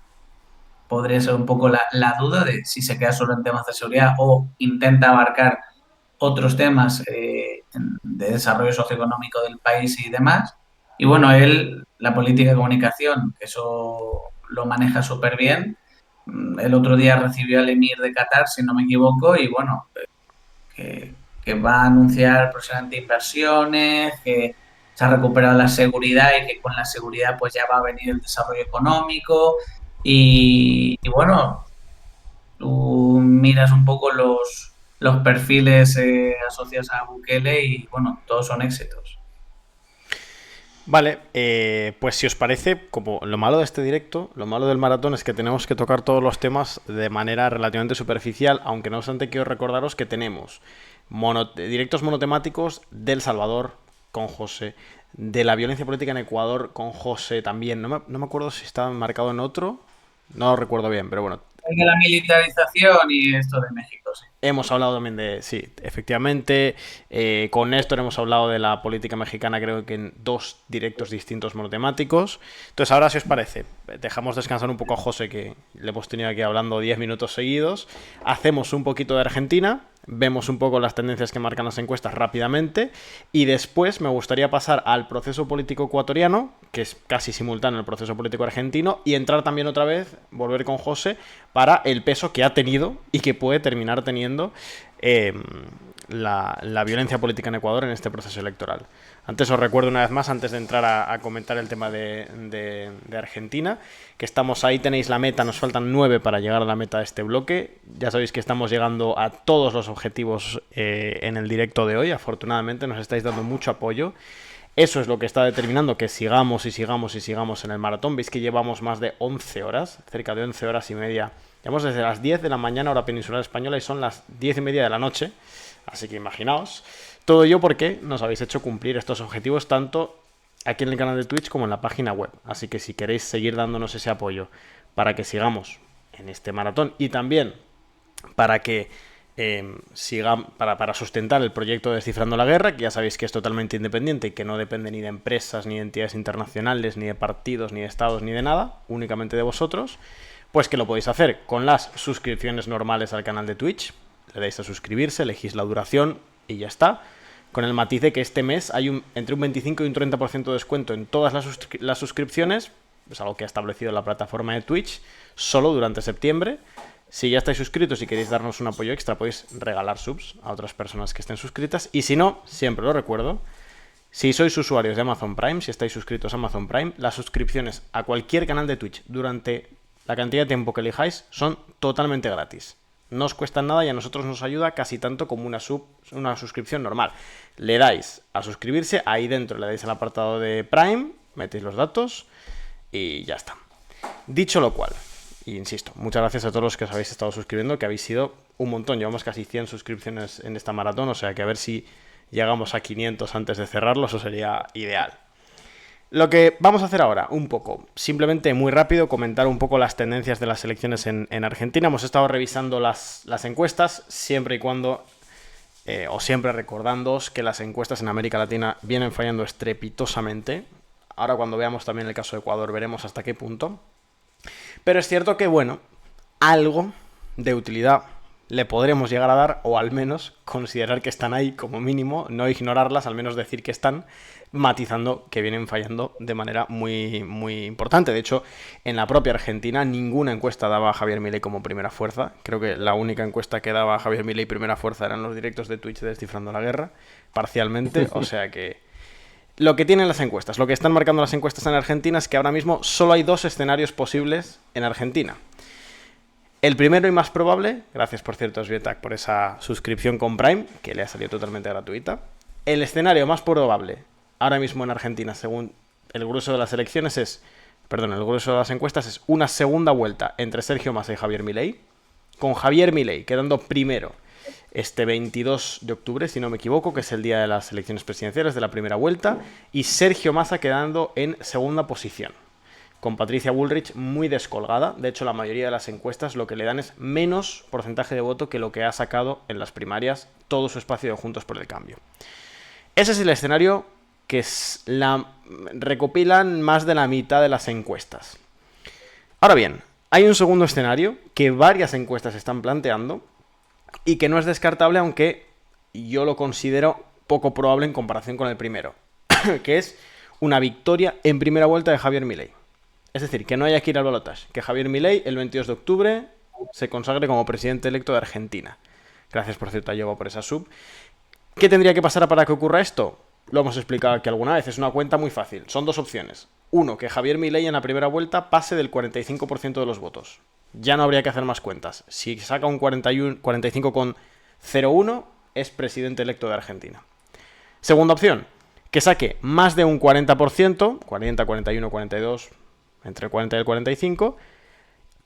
podría ser un poco la duda de si se queda solo en temas de seguridad o intenta abarcar otros temas de desarrollo socioeconómico del país y demás. Y bueno, él, la política de comunicación, eso lo maneja súper bien. El otro día recibió al emir de Qatar, si no me equivoco, y bueno, que va a anunciar próximamente inversiones, que se ha recuperado la seguridad y que con la seguridad pues ya va a venir el desarrollo económico. Y bueno, tú miras un poco los perfiles asociados a Bukele y bueno, todos son éxitos. Vale, pues si os parece, como lo malo de este directo, lo malo del maratón es que tenemos que tocar todos los temas de manera relativamente superficial, aunque no obstante quiero recordaros que tenemos directos monotemáticos del Salvador con José, de la violencia política en Ecuador con José también. No me acuerdo si estaba marcado en otro, no lo recuerdo bien, pero bueno. El de la militarización y esto de México, sí. Hemos hablado también de, sí, efectivamente, con Néstor hemos hablado de la política mexicana, creo que en 2 directos distintos monotemáticos. Entonces ahora, si os parece, dejamos descansar un poco a José, que le hemos tenido aquí hablando 10 minutos seguidos, hacemos un poquito de Argentina, vemos un poco las tendencias que marcan las encuestas rápidamente y después me gustaría pasar al proceso político ecuatoriano, que es casi simultáneo al proceso político argentino, y entrar también otra vez, volver con José, para el peso que ha tenido y que puede terminar teniendo la violencia política en Ecuador en este proceso electoral. Antes os recuerdo una vez más, antes de entrar a comentar el tema de Argentina, que estamos ahí, tenéis la meta, nos faltan 9 para llegar a la meta de este bloque. Ya sabéis que estamos llegando a todos los objetivos en el directo de hoy, afortunadamente nos estáis dando mucho apoyo. Eso es lo que está determinando que sigamos y sigamos y sigamos en el maratón. Veis que llevamos más de 11 horas, cerca de 11 horas y media. Llevamos desde las 10 de la mañana hora peninsular española y son las 10 y media de la noche. Así que imaginaos. Todo ello porque nos habéis hecho cumplir estos objetivos tanto aquí en el canal de Twitch como en la página web. Así que si queréis seguir dándonos ese apoyo para que sigamos en este maratón y también para que para sustentar el proyecto de Descifrando la Guerra, que ya sabéis que es totalmente independiente y que no depende ni de empresas, ni de entidades internacionales, ni de partidos, ni de estados, ni de nada, únicamente de vosotros, pues que lo podéis hacer con las suscripciones normales al canal de Twitch. Le dais a suscribirse, elegís la duración y ya está. Con el matiz de que este mes hay entre un 25 y un 30% de descuento en todas las suscripciones, es algo que ha establecido la plataforma de Twitch, solo durante septiembre. Si ya estáis suscritos y queréis darnos un apoyo extra, podéis regalar subs a otras personas que estén suscritas. Y si no, siempre lo recuerdo, si sois usuarios de Amazon Prime, si estáis suscritos a Amazon Prime, las suscripciones a cualquier canal de Twitch durante la cantidad de tiempo que elijáis son totalmente gratis. No os cuesta nada y a nosotros nos ayuda casi tanto como una suscripción normal. Le dais a suscribirse, ahí dentro le dais al apartado de Prime, metéis los datos y ya está. Dicho lo cual, y insisto, muchas gracias a todos los que os habéis estado suscribiendo, que habéis sido un montón. Llevamos casi 100 suscripciones en esta maratón, o sea que a ver si llegamos a 500 antes de cerrarlo, eso sería ideal. Lo que vamos a hacer ahora, un poco, simplemente muy rápido, comentar un poco las tendencias de las elecciones en Argentina. Hemos estado revisando las encuestas, siempre y cuando, o siempre recordándoos que las encuestas en América Latina vienen fallando estrepitosamente. Ahora cuando veamos también el caso de Ecuador veremos hasta qué punto. Pero es cierto que, bueno, algo de utilidad le podremos llegar a dar, o al menos considerar que están ahí como mínimo, no ignorarlas, al menos decir que están, matizando que vienen fallando de manera muy, muy importante. De hecho, en la propia Argentina ninguna encuesta daba a Javier Milei como primera fuerza. Creo que la única encuesta que daba a Javier Milei primera fuerza eran los directos de Twitch de Descifrando la Guerra, parcialmente, o sea que... Lo que tienen las encuestas, lo que están marcando las encuestas en Argentina es que ahora mismo solo hay dos escenarios posibles en Argentina. El primero y más probable, gracias por cierto a Sviatak por esa suscripción con Prime, que le ha salido totalmente gratuita. El escenario más probable ahora mismo en Argentina, según el grueso de las elecciones el grueso de las encuestas es una segunda vuelta entre Sergio Massa y Javier Milei, con Javier Milei quedando primero este 22 de octubre, si no me equivoco, que es el día de las elecciones presidenciales de la primera vuelta, y Sergio Massa quedando en segunda posición, con Patricia Bullrich muy descolgada. De hecho, la mayoría de las encuestas lo que le dan es menos porcentaje de voto que lo que ha sacado en las primarias todo su espacio de Juntos por el Cambio. Ese es el escenario que recopilan más de la mitad de las encuestas. Ahora bien, hay un segundo escenario que varias encuestas están planteando y que no es descartable, aunque yo lo considero poco probable en comparación con el primero, que es una victoria en primera vuelta de Javier Milei. Es decir, que no haya que ir al balotaje, que Javier Milei el 22 de octubre se consagre como presidente electo de Argentina. Gracias, por cierto, a Diego por esa sub. ¿Qué tendría que pasar para que ocurra esto? Lo hemos explicado aquí alguna vez, es una cuenta muy fácil. Son dos opciones. Uno, que Javier Milei en la primera vuelta pase del 45% de los votos. Ya no habría que hacer más cuentas. Si saca un 45,01, es presidente electo de Argentina. Segunda opción, que saque más de un 40%, 40, 41, 42, entre el 40 y el 45,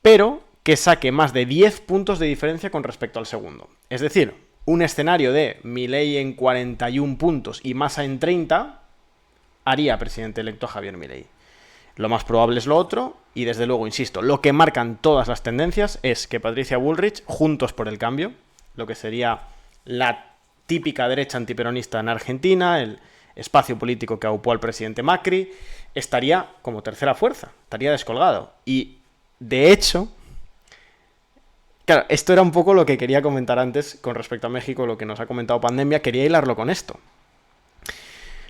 pero que saque más de 10 puntos de diferencia con respecto al segundo. Es decir, un escenario de Milei en 41 puntos y Massa en 30 haría presidente electo a Javier Milei. Lo más probable es lo otro, y desde luego, insisto, lo que marcan todas las tendencias es que Patricia Bullrich, Juntos por el Cambio, lo que sería la típica derecha antiperonista en Argentina, el espacio político que aupó al presidente Macri, estaría como tercera fuerza, estaría descolgado. Y, de hecho, claro, esto era un poco lo que quería comentar antes con respecto a México, lo que nos ha comentado Pandemia, quería hilarlo con esto.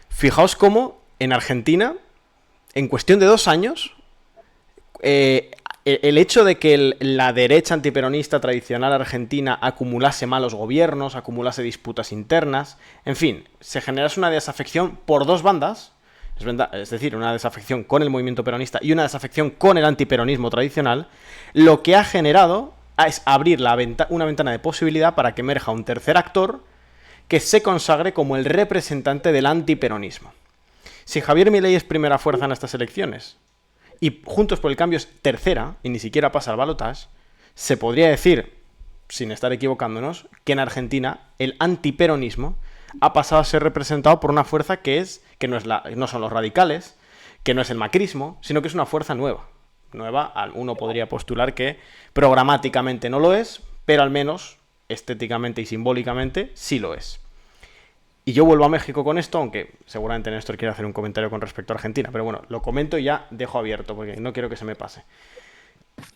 Fijaos cómo en Argentina, en cuestión de 2 años, el hecho de que la derecha antiperonista tradicional argentina acumulase malos gobiernos, acumulase disputas internas, en fin, se generase una desafección por dos bandas, es decir, una desafección con el movimiento peronista y una desafección con el antiperonismo tradicional, lo que ha generado es abrir una ventana de posibilidad para que emerja un tercer actor que se consagre como el representante del antiperonismo. Si Javier Milei es primera fuerza en estas elecciones y Juntos por el Cambio es tercera y ni siquiera pasa al balotaje, se podría decir, sin estar equivocándonos, que en Argentina el antiperonismo ha pasado a ser representado por una fuerza que no son los radicales, que no es el macrismo, sino que es una fuerza nueva. Uno podría postular que programáticamente no lo es, pero al menos estéticamente y simbólicamente sí lo es. Y yo vuelvo a México con esto, aunque seguramente Néstor quiere hacer un comentario con respecto a Argentina, pero bueno, lo comento y ya dejo abierto, porque no quiero que se me pase.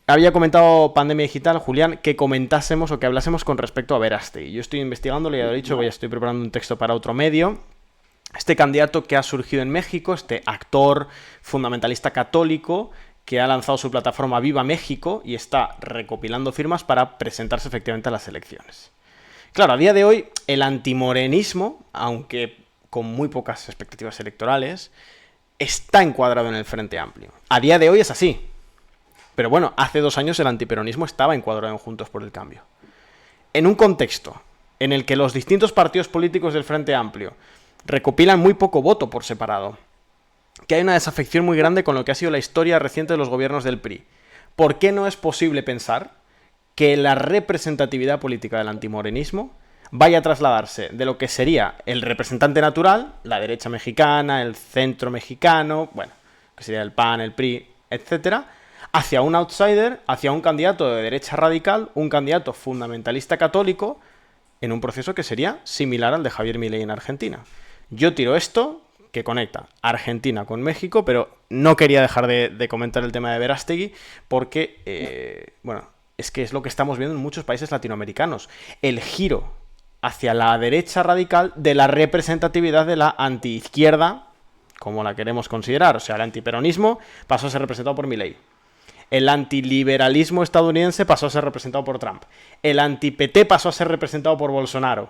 Había comentado Pandemia Digital, Julián, que comentásemos o que hablásemos con respecto a Verástegui. Yo estoy investigándolo, ya lo he dicho, estoy preparando un texto para otro medio. Este candidato que ha surgido en México, este actor fundamentalista católico, que ha lanzado su plataforma Viva México y está recopilando firmas para presentarse efectivamente a las elecciones. Claro, a día de hoy el antimorenismo, aunque con muy pocas expectativas electorales, está encuadrado en el Frente Amplio. A día de hoy es así. Pero bueno, hace 2 años el antiperonismo estaba encuadrado en Juntos por el Cambio. En un contexto en el que los distintos partidos políticos del Frente Amplio recopilan muy poco voto por separado, que hay una desafección muy grande con lo que ha sido la historia reciente de los gobiernos del PRI, ¿por qué no es posible pensar que la representatividad política del antimorenismo vaya a trasladarse de lo que sería el representante natural, la derecha mexicana, el centro mexicano, bueno, que sería el PAN, el PRI, etcétera, hacia un outsider, hacia un candidato de derecha radical, un candidato fundamentalista católico, en un proceso que sería similar al de Javier Milei en Argentina? Yo tiro esto, que conecta Argentina con México, pero no quería dejar de comentar el tema de Verástegui, porque, bueno, es que es lo que estamos viendo en muchos países latinoamericanos. El giro hacia la derecha radical de la representatividad de la antiizquierda, como la queremos considerar. O sea, el antiperonismo pasó a ser representado por Milei. El antiliberalismo estadounidense pasó a ser representado por Trump. El anti-PT pasó a ser representado por Bolsonaro.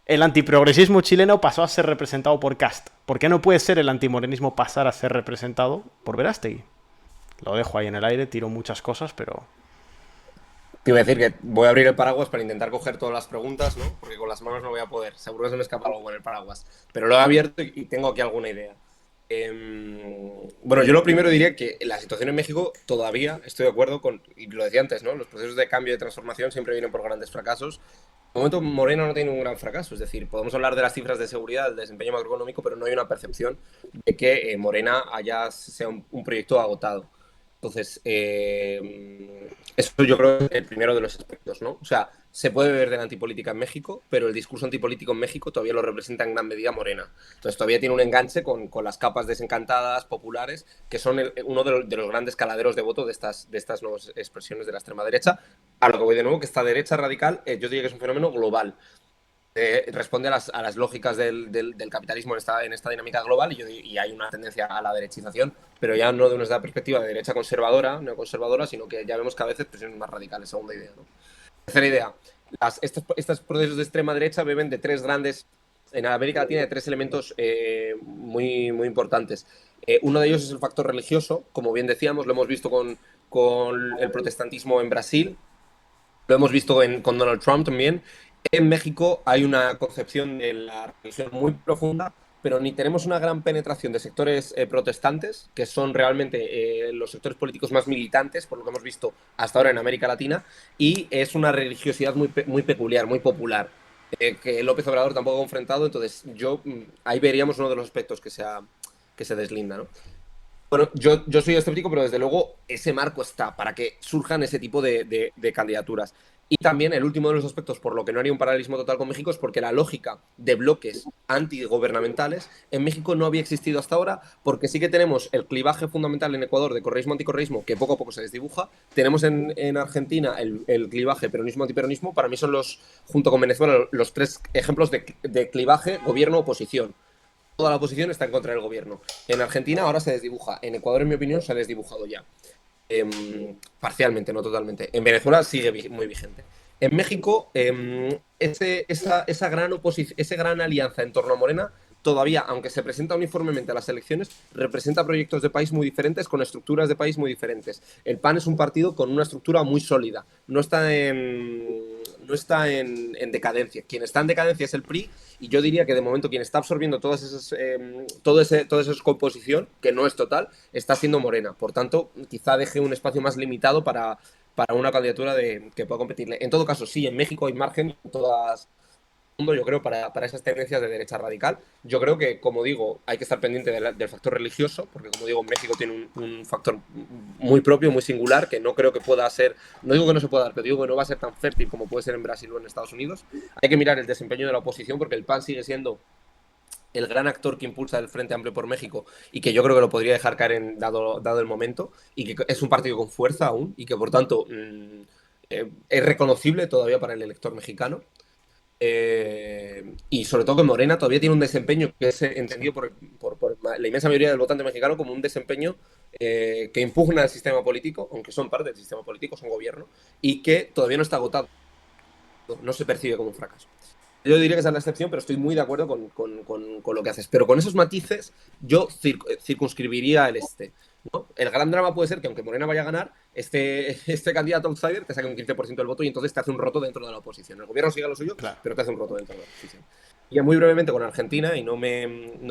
El antiprogresismo chileno pasó a ser representado por Kast. ¿Por qué no puede ser el antimorenismo pasar a ser representado por Verástegui? Lo dejo ahí en el aire, tiro muchas cosas, pero... Te iba a decir que voy a abrir el paraguas para intentar coger todas las preguntas, ¿no? Porque con las manos no voy a poder. Seguro que se me escapa algo con el paraguas. Pero lo he abierto y tengo aquí alguna idea. Bueno, yo lo primero diría que la situación en México todavía estoy de acuerdo con, y lo decía antes, ¿no? Los procesos de cambio y de transformación siempre vienen por grandes fracasos. De momento, Morena no tiene un gran fracaso. Es decir, podemos hablar de las cifras de seguridad, del desempeño macroeconómico, pero no hay una percepción de que Morena sea un proyecto agotado. Entonces, eso yo creo que es el primero de los aspectos, ¿no? O sea, se puede ver de la antipolítica en México, pero el discurso antipolítico en México todavía lo representa en gran medida Morena. Entonces, todavía tiene un enganche con las capas desencantadas, populares, que son uno de los grandes caladeros de voto de estas nuevas expresiones de la extrema derecha. A lo que voy de nuevo, que esta derecha radical, yo diría que es un fenómeno global. Responde a las lógicas del capitalismo en esta dinámica global y hay una tendencia a la derechización, pero ya no de una perspectiva de derecha conservadora, neoconservadora, sino que ya vemos cada vez expresiones más radicales. Segunda idea, ¿no? Tercera idea. Estos procesos de extrema derecha beben de tres grandes, en América Latina, de tres elementos muy, muy importantes. Uno de ellos es el factor religioso, como bien decíamos, lo hemos visto con el protestantismo en Brasil, lo hemos visto con Donald Trump también. En México hay una concepción de la religión muy profunda, pero ni tenemos una gran penetración de sectores protestantes, que son realmente los sectores políticos más militantes, por lo que hemos visto hasta ahora en América Latina, y es una religiosidad muy peculiar, muy popular, que López Obrador tampoco ha enfrentado. Entonces ahí veríamos uno de los aspectos que se deslinda, ¿no? Bueno, yo soy escéptico, pero desde luego ese marco está para que surjan ese tipo de candidaturas. Y también el último de los aspectos por lo que no haría un paralelismo total con México es porque la lógica de bloques antigubernamentales en México no había existido hasta ahora, porque sí que tenemos el clivaje fundamental en Ecuador de correísmo-anticorreísmo, que poco a poco se desdibuja. Tenemos en Argentina el clivaje peronismo-antiperonismo. Para mí son junto con Venezuela, los tres ejemplos de clivaje gobierno-oposición. Toda la oposición está en contra del gobierno. En Argentina ahora se desdibuja. En Ecuador, en mi opinión, se ha desdibujado ya. Parcialmente, no totalmente. En Venezuela sigue muy vigente. En México, esa gran alianza en torno a Morena, todavía, aunque se presenta uniformemente a las elecciones, representa proyectos de país muy diferentes, con estructuras de país muy diferentes. El PAN es un partido con una estructura muy sólida. No está en decadencia. Quien está en decadencia es el PRI, y yo diría que de momento quien está absorbiendo toda esa composición, que no es total, está siendo Morena. Por tanto, quizá deje un espacio más limitado para una candidatura que pueda competirle. En todo caso, sí, en México hay margen en todas mundo, yo creo, para esas tendencias de derecha radical. Yo creo que, como digo, hay que estar pendiente del factor religioso, porque, como digo, México tiene un factor muy propio, muy singular, que no creo que pueda ser, no digo que no se pueda dar, pero digo que no va a ser tan fértil como puede ser en Brasil o en Estados Unidos. Hay que mirar el desempeño de la oposición, porque el PAN sigue siendo el gran actor que impulsa el Frente Amplio por México, y que yo creo que lo podría dejar caer dado el momento, y que es un partido con fuerza aún, y que, por tanto, es reconocible todavía para el elector mexicano. Y sobre todo que Morena todavía tiene un desempeño que es entendido por la inmensa mayoría del votante mexicano como un desempeño que impugna el sistema político, aunque son parte del sistema político, son gobierno, y que todavía no está agotado, no se percibe como un fracaso. Yo diría que esa es la excepción, pero estoy muy de acuerdo con lo que haces. Pero con esos matices, yo circunscribiría el este, ¿no? El gran drama puede ser que, aunque Morena vaya a ganar, este candidato outsider te saque un 15% del voto y entonces te hace un roto dentro de la oposición. El gobierno sigue lo suyo, Claro. pero te hace un roto dentro de la oposición. Y muy brevemente con Argentina, y no me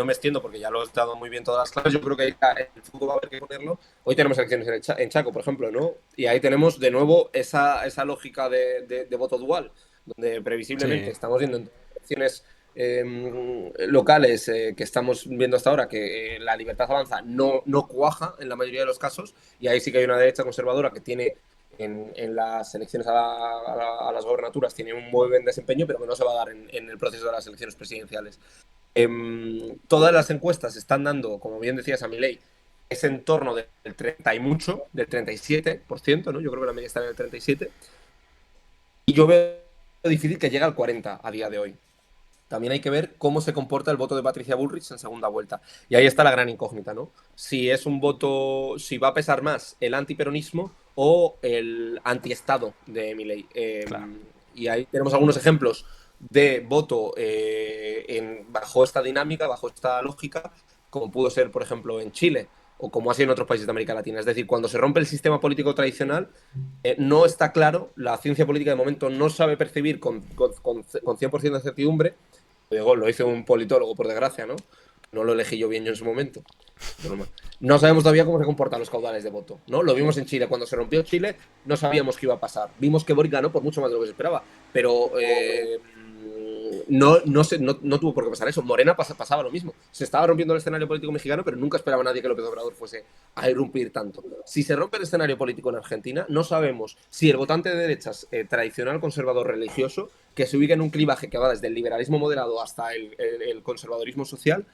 extiendo porque ya lo he dado muy bien todas las clases, yo creo que el fútbol va a haber que ponerlo. Hoy tenemos elecciones en Chaco, por ejemplo, ¿no? Y ahí tenemos de nuevo esa lógica de voto dual, donde previsiblemente estamos viendo en elecciones locales que estamos viendo hasta ahora que la Libertad Avanza no cuaja en la mayoría de los casos, y ahí sí que hay una derecha conservadora que tiene en las elecciones a las gobernaturas tiene un muy buen desempeño, pero que no se va a dar en el proceso de las elecciones presidenciales. Todas las encuestas están dando, como bien decías, a Milei, es en torno del 30 y mucho, del 37%, ¿no? Yo creo que la media está en el 37%, y yo veo difícil que llegue al 40% a día de hoy. También hay que ver cómo se comporta el voto de Patricia Bullrich en segunda vuelta. Y ahí está la gran incógnita, ¿no? Si es un voto, si va a pesar más el antiperonismo o el antiestado de Milei. Claro. Y ahí tenemos algunos ejemplos de voto bajo esta dinámica, bajo esta lógica, como pudo ser, por ejemplo, en Chile o como ha sido en otros países de América Latina. Es decir, cuando se rompe el sistema político tradicional, no está claro, la ciencia política de momento no sabe percibir con 100% de certidumbre. Lo hizo un politólogo, por desgracia, ¿no? No lo elegí yo bien yo en su momento. No sabemos todavía cómo se comportan los caudales de voto, ¿no? Lo vimos en Chile. Cuando se rompió Chile, no sabíamos qué iba a pasar. Vimos que Boric ganó por mucho más de lo que se esperaba, pero no tuvo por qué pasar eso. Morena pasaba lo mismo. Se estaba rompiendo el escenario político mexicano, pero nunca esperaba nadie que López Obrador fuese a irrumpir tanto. Si se rompe el escenario político en Argentina, no sabemos si el votante de derechas tradicional conservador religioso, que se ubica en un clivaje que va desde el liberalismo moderado hasta el conservadorismo social,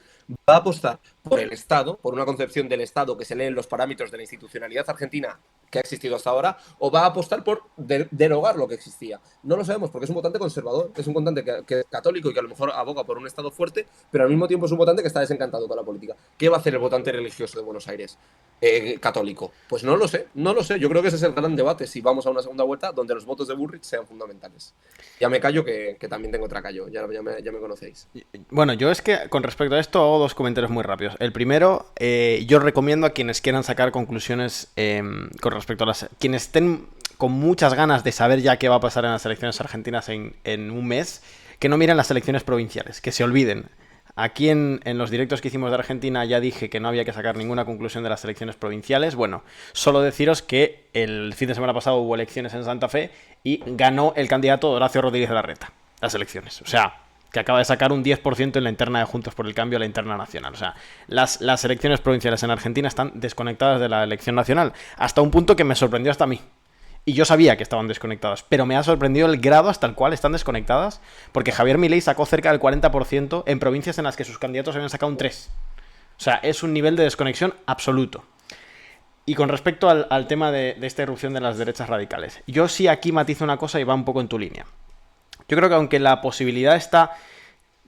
va a apostar por el Estado, por una concepción del Estado que se lee en los parámetros de la institucionalidad argentina que ha existido hasta ahora, o va a apostar por derogar lo que existía. No lo sabemos porque es un votante conservador, es un votante que es católico y que a lo mejor aboga por un Estado fuerte, pero al mismo tiempo es un votante que está desencantado con la política. ¿Qué va a hacer el votante religioso de Buenos Aires? Católico. Pues no lo sé. Yo creo que ese es el gran debate si vamos a una segunda vuelta donde los votos de Bullrich sean fundamentales. Ya me callo que también tengo otra callo, ya me conocéis. Bueno, yo es que con respecto a esto hago dos comentarios muy rápidos. El primero, yo recomiendo a quienes quieran sacar conclusiones con respecto a quienes estén con muchas ganas de saber ya qué va a pasar en las elecciones argentinas en un mes, que no miren las elecciones provinciales, que se olviden. Aquí en los directos que hicimos de Argentina ya dije que no había que sacar ninguna conclusión de las elecciones provinciales. Bueno, solo deciros que el fin de semana pasado hubo elecciones en Santa Fe y ganó el candidato Horacio Rodríguez Larreta las elecciones. O sea, que acaba de sacar un 10% en la interna de Juntos por el Cambio, la interna nacional. O sea, las elecciones provinciales en Argentina están desconectadas de la elección nacional, hasta un punto que me sorprendió hasta a mí. Y yo sabía que estaban desconectadas, pero me ha sorprendido el grado hasta el cual están desconectadas, porque Javier Milei sacó cerca del 40% en provincias en las que sus candidatos habían sacado un 3%. O sea, es un nivel de desconexión absoluto. Y con respecto al tema de esta irrupción de las derechas radicales, yo sí aquí matizo una cosa y va un poco en tu línea. Yo creo que aunque la posibilidad está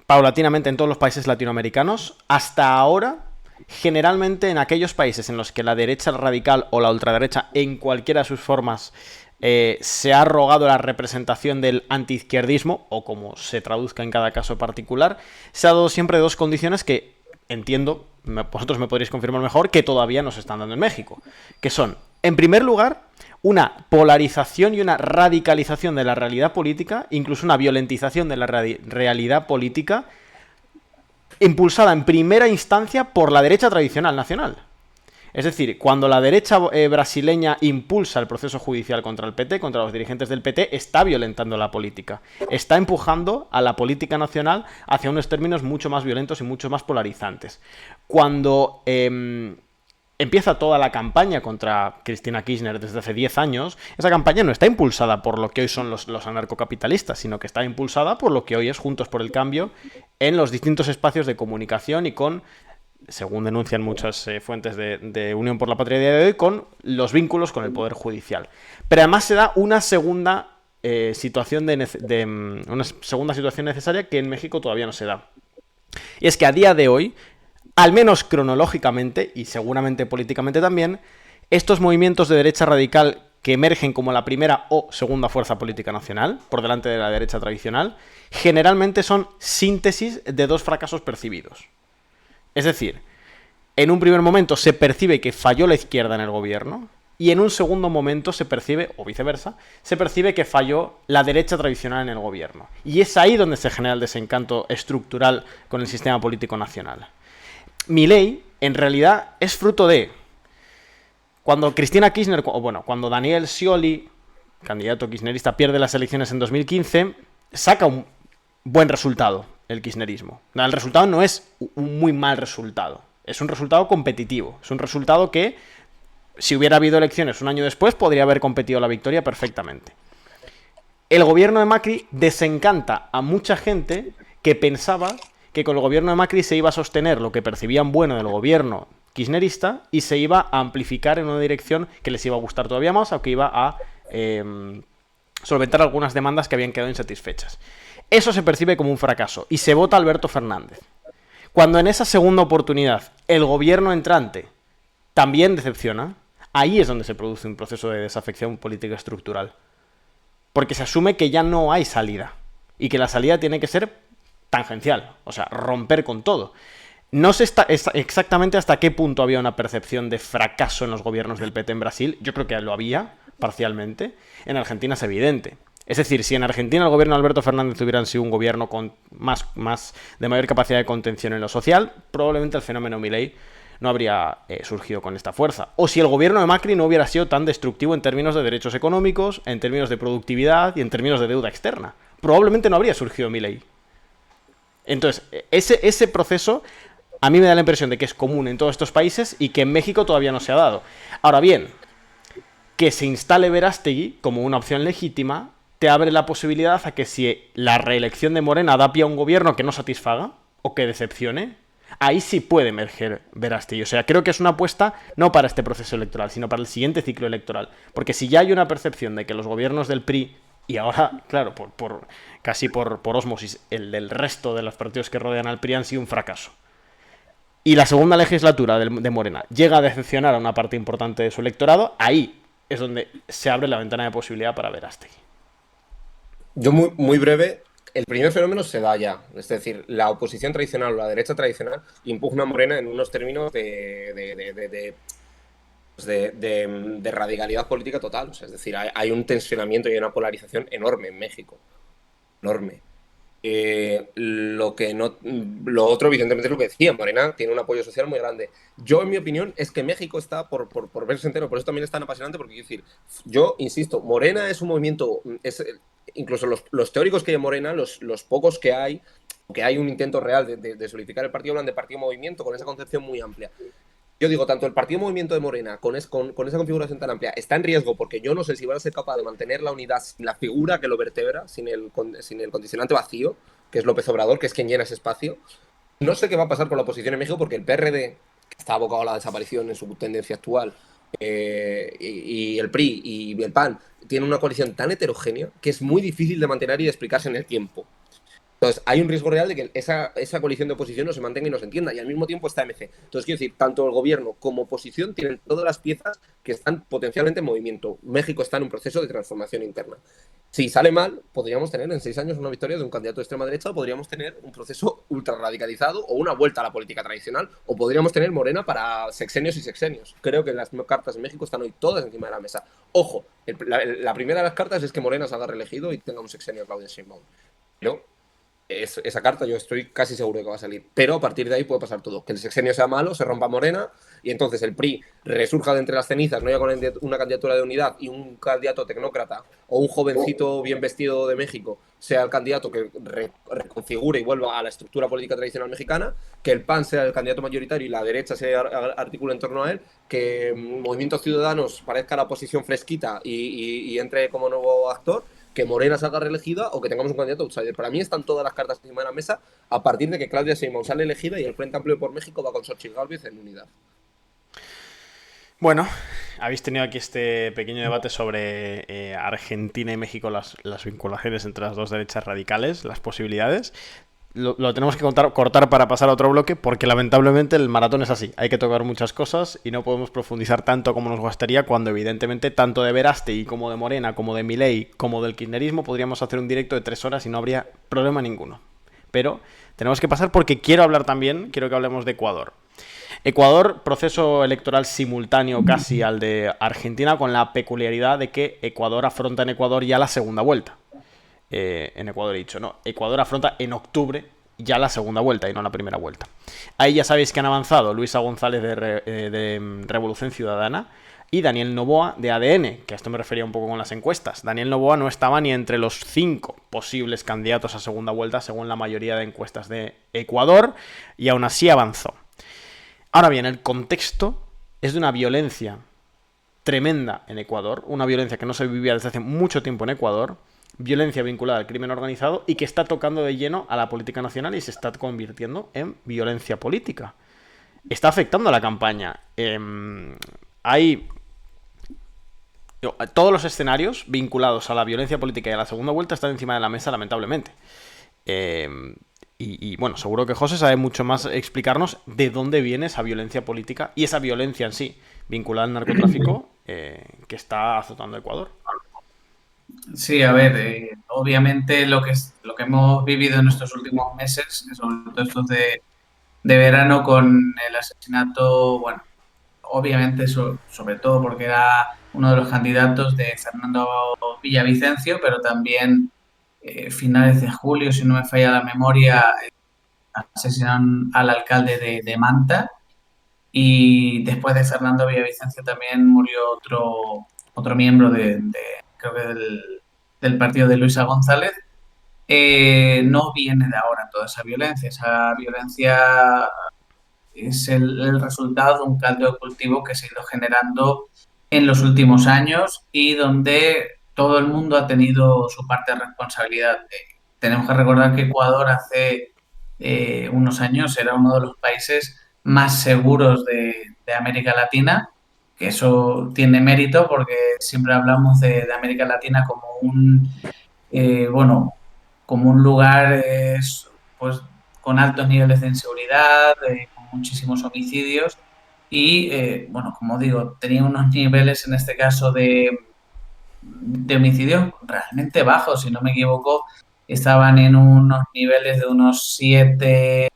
paulatinamente en todos los países latinoamericanos, hasta ahora, generalmente en aquellos países en los que la derecha radical o la ultraderecha, en cualquiera de sus formas, se ha rogado la representación del antiizquierdismo, o como se traduzca en cada caso particular, se ha dado siempre dos condiciones que entiendo, vosotros me podréis confirmar mejor, que todavía no se están dando en México, que son, en primer lugar, una polarización y una radicalización de la realidad política, incluso una violentización de la realidad política, impulsada en primera instancia por la derecha tradicional nacional. Es decir, cuando la derecha brasileña impulsa el proceso judicial contra el PT, contra los dirigentes del PT, está violentando la política. Está empujando a la política nacional hacia unos términos mucho más violentos y mucho más polarizantes. Cuando empieza toda la campaña contra Cristina Kirchner desde hace 10 años, esa campaña no está impulsada por lo que hoy son los anarcocapitalistas, sino que está impulsada por lo que hoy es Juntos por el Cambio en los distintos espacios de comunicación y con, según denuncian muchas fuentes de Unión por la Patria de hoy, con los vínculos con el Poder Judicial. Pero además se da una segunda situación una segunda situación necesaria que en México todavía no se da. Y es que a día de hoy al menos cronológicamente y seguramente políticamente también, estos movimientos de derecha radical que emergen como la primera o segunda fuerza política nacional, por delante de la derecha tradicional, generalmente son síntesis de dos fracasos percibidos. Es decir, en un primer momento se percibe que falló la izquierda en el gobierno y en un segundo momento se percibe, o viceversa, se percibe que falló la derecha tradicional en el gobierno. Y es ahí donde se genera el desencanto estructural con el sistema político nacional. Milei, en realidad, es fruto de cuando Cristina Kirchner, o bueno, cuando Daniel Scioli, candidato kirchnerista, pierde las elecciones en 2015, saca un buen resultado el kirchnerismo. El resultado no es un muy mal resultado, es un resultado competitivo, es un resultado que, si hubiera habido elecciones un año después, podría haber competido la victoria perfectamente. El gobierno de Macri desencanta a mucha gente que pensaba que con el gobierno de Macri se iba a sostener lo que percibían bueno del gobierno kirchnerista y se iba a amplificar en una dirección que les iba a gustar todavía más o que iba a solventar algunas demandas que habían quedado insatisfechas. Eso se percibe como un fracaso y se vota a Alberto Fernández. Cuando en esa segunda oportunidad el gobierno entrante también decepciona, ahí es donde se produce un proceso de desafección política estructural. Porque se asume que ya no hay salida y que la salida tiene que ser tangencial, o sea, romper con todo. No sé exactamente hasta qué punto había una percepción de fracaso en los gobiernos del PT en Brasil. Yo creo que lo había, parcialmente. En Argentina es evidente. Es decir, si en Argentina el gobierno de Alberto Fernández hubiera sido un gobierno con de mayor capacidad de contención en lo social, probablemente el fenómeno Milei no habría surgido con esta fuerza. O si el gobierno de Macri no hubiera sido tan destructivo en términos de derechos económicos, en términos de productividad y en términos de deuda externa. Probablemente no habría surgido Milei. Entonces, ese proceso a mí me da la impresión de que es común en todos estos países y que en México todavía no se ha dado. Ahora bien, que se instale Verástegui como una opción legítima te abre la posibilidad a que si la reelección de Morena da pie a un gobierno que no satisfaga o que decepcione, ahí sí puede emerger Verástegui. O sea, creo que es una apuesta no para este proceso electoral, sino para el siguiente ciclo electoral. Porque si ya hay una percepción de que los gobiernos del PRI, y ahora, claro, casi por osmosis, el del resto de los partidos que rodean al PRI han sido un fracaso, y la segunda legislatura de Morena llega a decepcionar a una parte importante de su electorado, ahí es donde se abre la ventana de posibilidad para Verástegui. Yo muy breve, el primer fenómeno se da ya. Es decir, la oposición tradicional o la derecha tradicional impugna a Morena en unos términos de radicalidad política total. O sea, es decir, hay un tensionamiento y una polarización enorme en México. Enorme. Lo otro, evidentemente, es lo que decía. Morena tiene un apoyo social muy grande. Yo, en mi opinión, es que México está por verse entero. Por eso también es tan apasionante, porque quiero decir, yo insisto, Morena es un movimiento, incluso los teóricos que hay en Morena, los pocos que hay un intento real de solidificar el partido, hablan de partido movimiento con esa concepción muy amplia. Yo digo, tanto el partido movimiento de Morena con esa configuración tan amplia está en riesgo, porque yo no sé si van a ser capaces de mantener la unidad sin la figura que lo vertebra, sin el condicionante vacío, que es López Obrador, que es quien llena ese espacio. No sé qué va a pasar con la oposición en México, porque el PRD, que está abocado a la desaparición en su tendencia actual, y el PRI y el PAN tienen una coalición tan heterogénea que es muy difícil de mantener y de explicarse en el tiempo. Entonces, hay un riesgo real de que esa coalición de oposición no se mantenga y no se entienda, y al mismo tiempo está MC. Entonces, quiero decir, tanto el gobierno como oposición tienen todas las piezas que están potencialmente en movimiento. México está en un proceso de transformación interna. Si sale mal, podríamos tener en 6 años una victoria de un candidato de extrema derecha, o podríamos tener un proceso ultra radicalizado o una vuelta a la política tradicional, o podríamos tener Morena para sexenios y sexenios. Creo que las cartas en México están hoy todas encima de la mesa. Ojo, la primera de las cartas es que Morena salga reelegido y tenga un sexenio de Claudia Sheinbaum. Pero esa carta yo estoy casi seguro de que va a salir, pero a partir de ahí puede pasar todo, que el sexenio sea malo, se rompa Morena y entonces el PRI resurja de entre las cenizas, no haya con una candidatura de unidad y un candidato tecnócrata o un jovencito bien vestido de México sea el candidato que reconfigure y vuelva a la estructura política tradicional mexicana, que el PAN sea el candidato mayoritario y la derecha se articule en torno a él, que Movimiento Ciudadanos parezca la oposición fresquita y entre como nuevo actor, que Morena salga reelegida o que tengamos un candidato outsider. Para mí están todas las cartas encima de la mesa a partir de que Claudia Sheinbaum sale elegida y el Frente Amplio por México va con Xochitl Gálvez en unidad. Bueno, habéis tenido aquí este pequeño debate sobre Argentina y México, las vinculaciones entre las dos derechas radicales, las posibilidades. lo tenemos que cortar para pasar a otro bloque, porque lamentablemente el maratón es así. Hay que tocar muchas cosas y no podemos profundizar tanto como nos gustaría, cuando evidentemente tanto de Verástegui como de Morena, como de Milei, como del kirchnerismo podríamos hacer un directo de 3 horas y no habría problema ninguno. Pero tenemos que pasar porque quiero que hablemos de Ecuador. Ecuador, proceso electoral simultáneo casi al de Argentina, con la peculiaridad de que Ecuador afronta en Ecuador ya la segunda vuelta. En Ecuador he dicho, no, Ecuador afronta en octubre ya la segunda vuelta y no la primera vuelta. Ahí ya sabéis que han avanzado Luisa González de Revolución Ciudadana y Daniel Noboa de ADN, que a esto me refería un poco con las encuestas. Daniel Noboa no estaba ni entre los 5 posibles candidatos a segunda vuelta según la mayoría de encuestas de Ecuador, y aún así avanzó. Ahora bien, el contexto es de una violencia tremenda en Ecuador, una violencia que no se vivía desde hace mucho tiempo en Ecuador, violencia vinculada al crimen organizado y que está tocando de lleno a la política nacional y se está convirtiendo en violencia política. Está afectando a la campaña. Hay todos los escenarios vinculados a la violencia política y a la segunda vuelta están encima de la mesa, lamentablemente. Y bueno, seguro que José sabe mucho más explicarnos de dónde viene esa violencia política y esa violencia en sí, vinculada al narcotráfico, que está azotando a Ecuador. Sí, a ver, obviamente lo que hemos vivido en estos últimos meses, sobre todo estos de verano con el asesinato, bueno, obviamente sobre todo porque era uno de los candidatos de Fernando Villavicencio, pero también finales de julio, si no me falla la memoria, asesinaron al alcalde de Manta, y después de Fernando Villavicencio también murió otro miembro creo que del partido de Luisa González. No viene de ahora toda esa violencia. Esa violencia es el resultado de un caldo de cultivo que se ha ido generando en los últimos años y donde todo el mundo ha tenido su parte de responsabilidad. Tenemos que recordar que Ecuador hace unos años era uno de los países más seguros de América Latina, que eso tiene mérito porque siempre hablamos de América Latina como bueno, como un lugar pues, con altos niveles de inseguridad, con muchísimos homicidios y, bueno, como digo, tenía unos niveles en este caso de homicidios realmente bajos, si no me equivoco, estaban en unos niveles de unos 7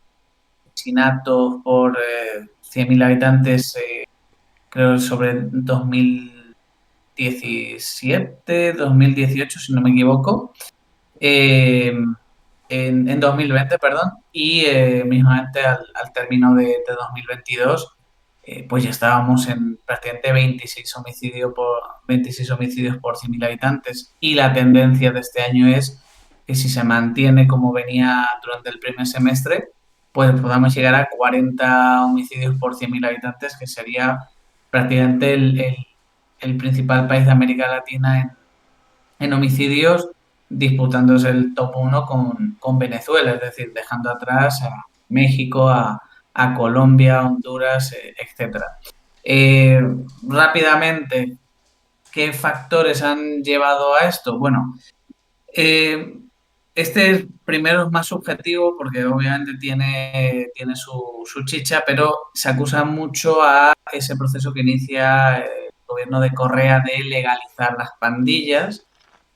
asesinatos por 100.000 habitantes, creo sobre 2017, 2018, si no me equivoco. En 2020, perdón, y mismamente al término de 2022, pues ya estábamos en prácticamente 26 homicidios por 100.000 habitantes, y la tendencia de este año es que si se mantiene como venía durante el primer semestre, pues podamos llegar a 40 homicidios por 100.000 habitantes, que sería prácticamente el principal país de América Latina en homicidios, disputándose el top 1 con Venezuela, es decir, dejando atrás a México, a Colombia, Honduras, etcétera. Rápidamente, ¿qué factores han llevado a esto? Bueno, este primero es más subjetivo porque obviamente tiene su chicha, pero se acusa mucho a ese proceso que inicia el gobierno de Correa de legalizar las pandillas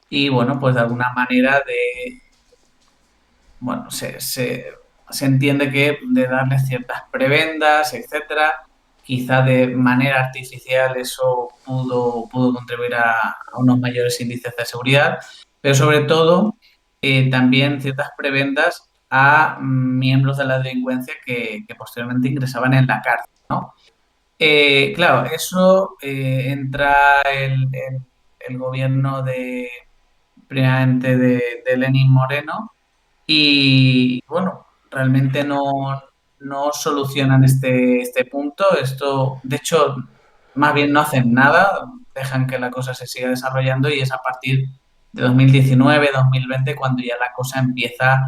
y, bueno, pues de alguna manera bueno, se entiende que de darles ciertas prebendas, etcétera, quizá de manera artificial eso pudo contribuir a unos mayores índices de seguridad, pero sobre todo también ciertas prebendas a miembros de la delincuencia que posteriormente ingresaban en la cárcel, ¿no? Claro, eso entra el gobierno primeramente de Lenín Moreno y, bueno, realmente no solucionan este punto. Esto, de hecho, más bien no hacen nada, dejan que la cosa se siga desarrollando y es a partir de 2019, 2020 cuando ya la cosa empieza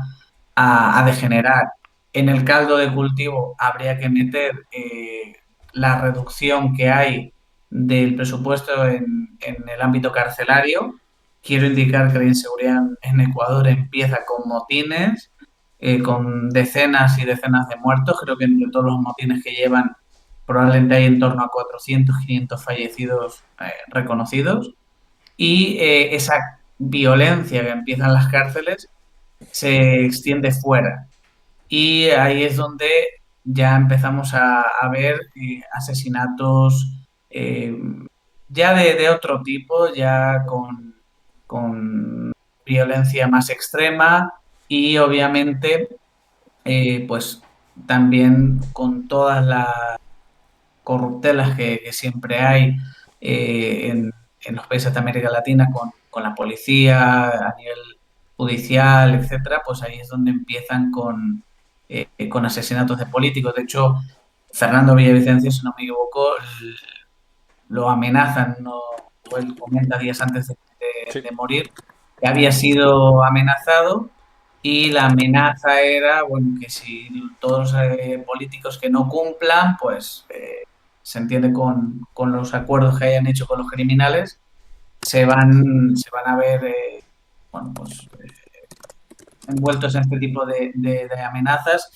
a degenerar. En el caldo de cultivo habría que meter la reducción que hay del presupuesto en el ámbito carcelario. Quiero indicar que la inseguridad en Ecuador empieza con motines, con decenas y decenas de muertos. Creo que entre todos los motines que llevan probablemente hay en torno a 400, 500 fallecidos reconocidos. Y esa violencia que empieza en las cárceles se extiende fuera. Y ahí es donde ya empezamos a ver asesinatos eh, ya de otro tipo, ya con violencia más extrema y obviamente pues también con todas las corruptelas que siempre hay en los países de América Latina con la policía a nivel judicial, etcétera, pues ahí es donde empiezan con asesinatos de políticos. De hecho, Fernando Villavicencio, si no me equivoco, lo amenazan, ¿no? O él comenta días antes Sí. de morir que había sido amenazado y la amenaza era, bueno, que si todos los políticos que no cumplan, pues se entiende con los acuerdos que hayan hecho con los criminales, se van a ver, bueno, pues envueltos en este tipo de amenazas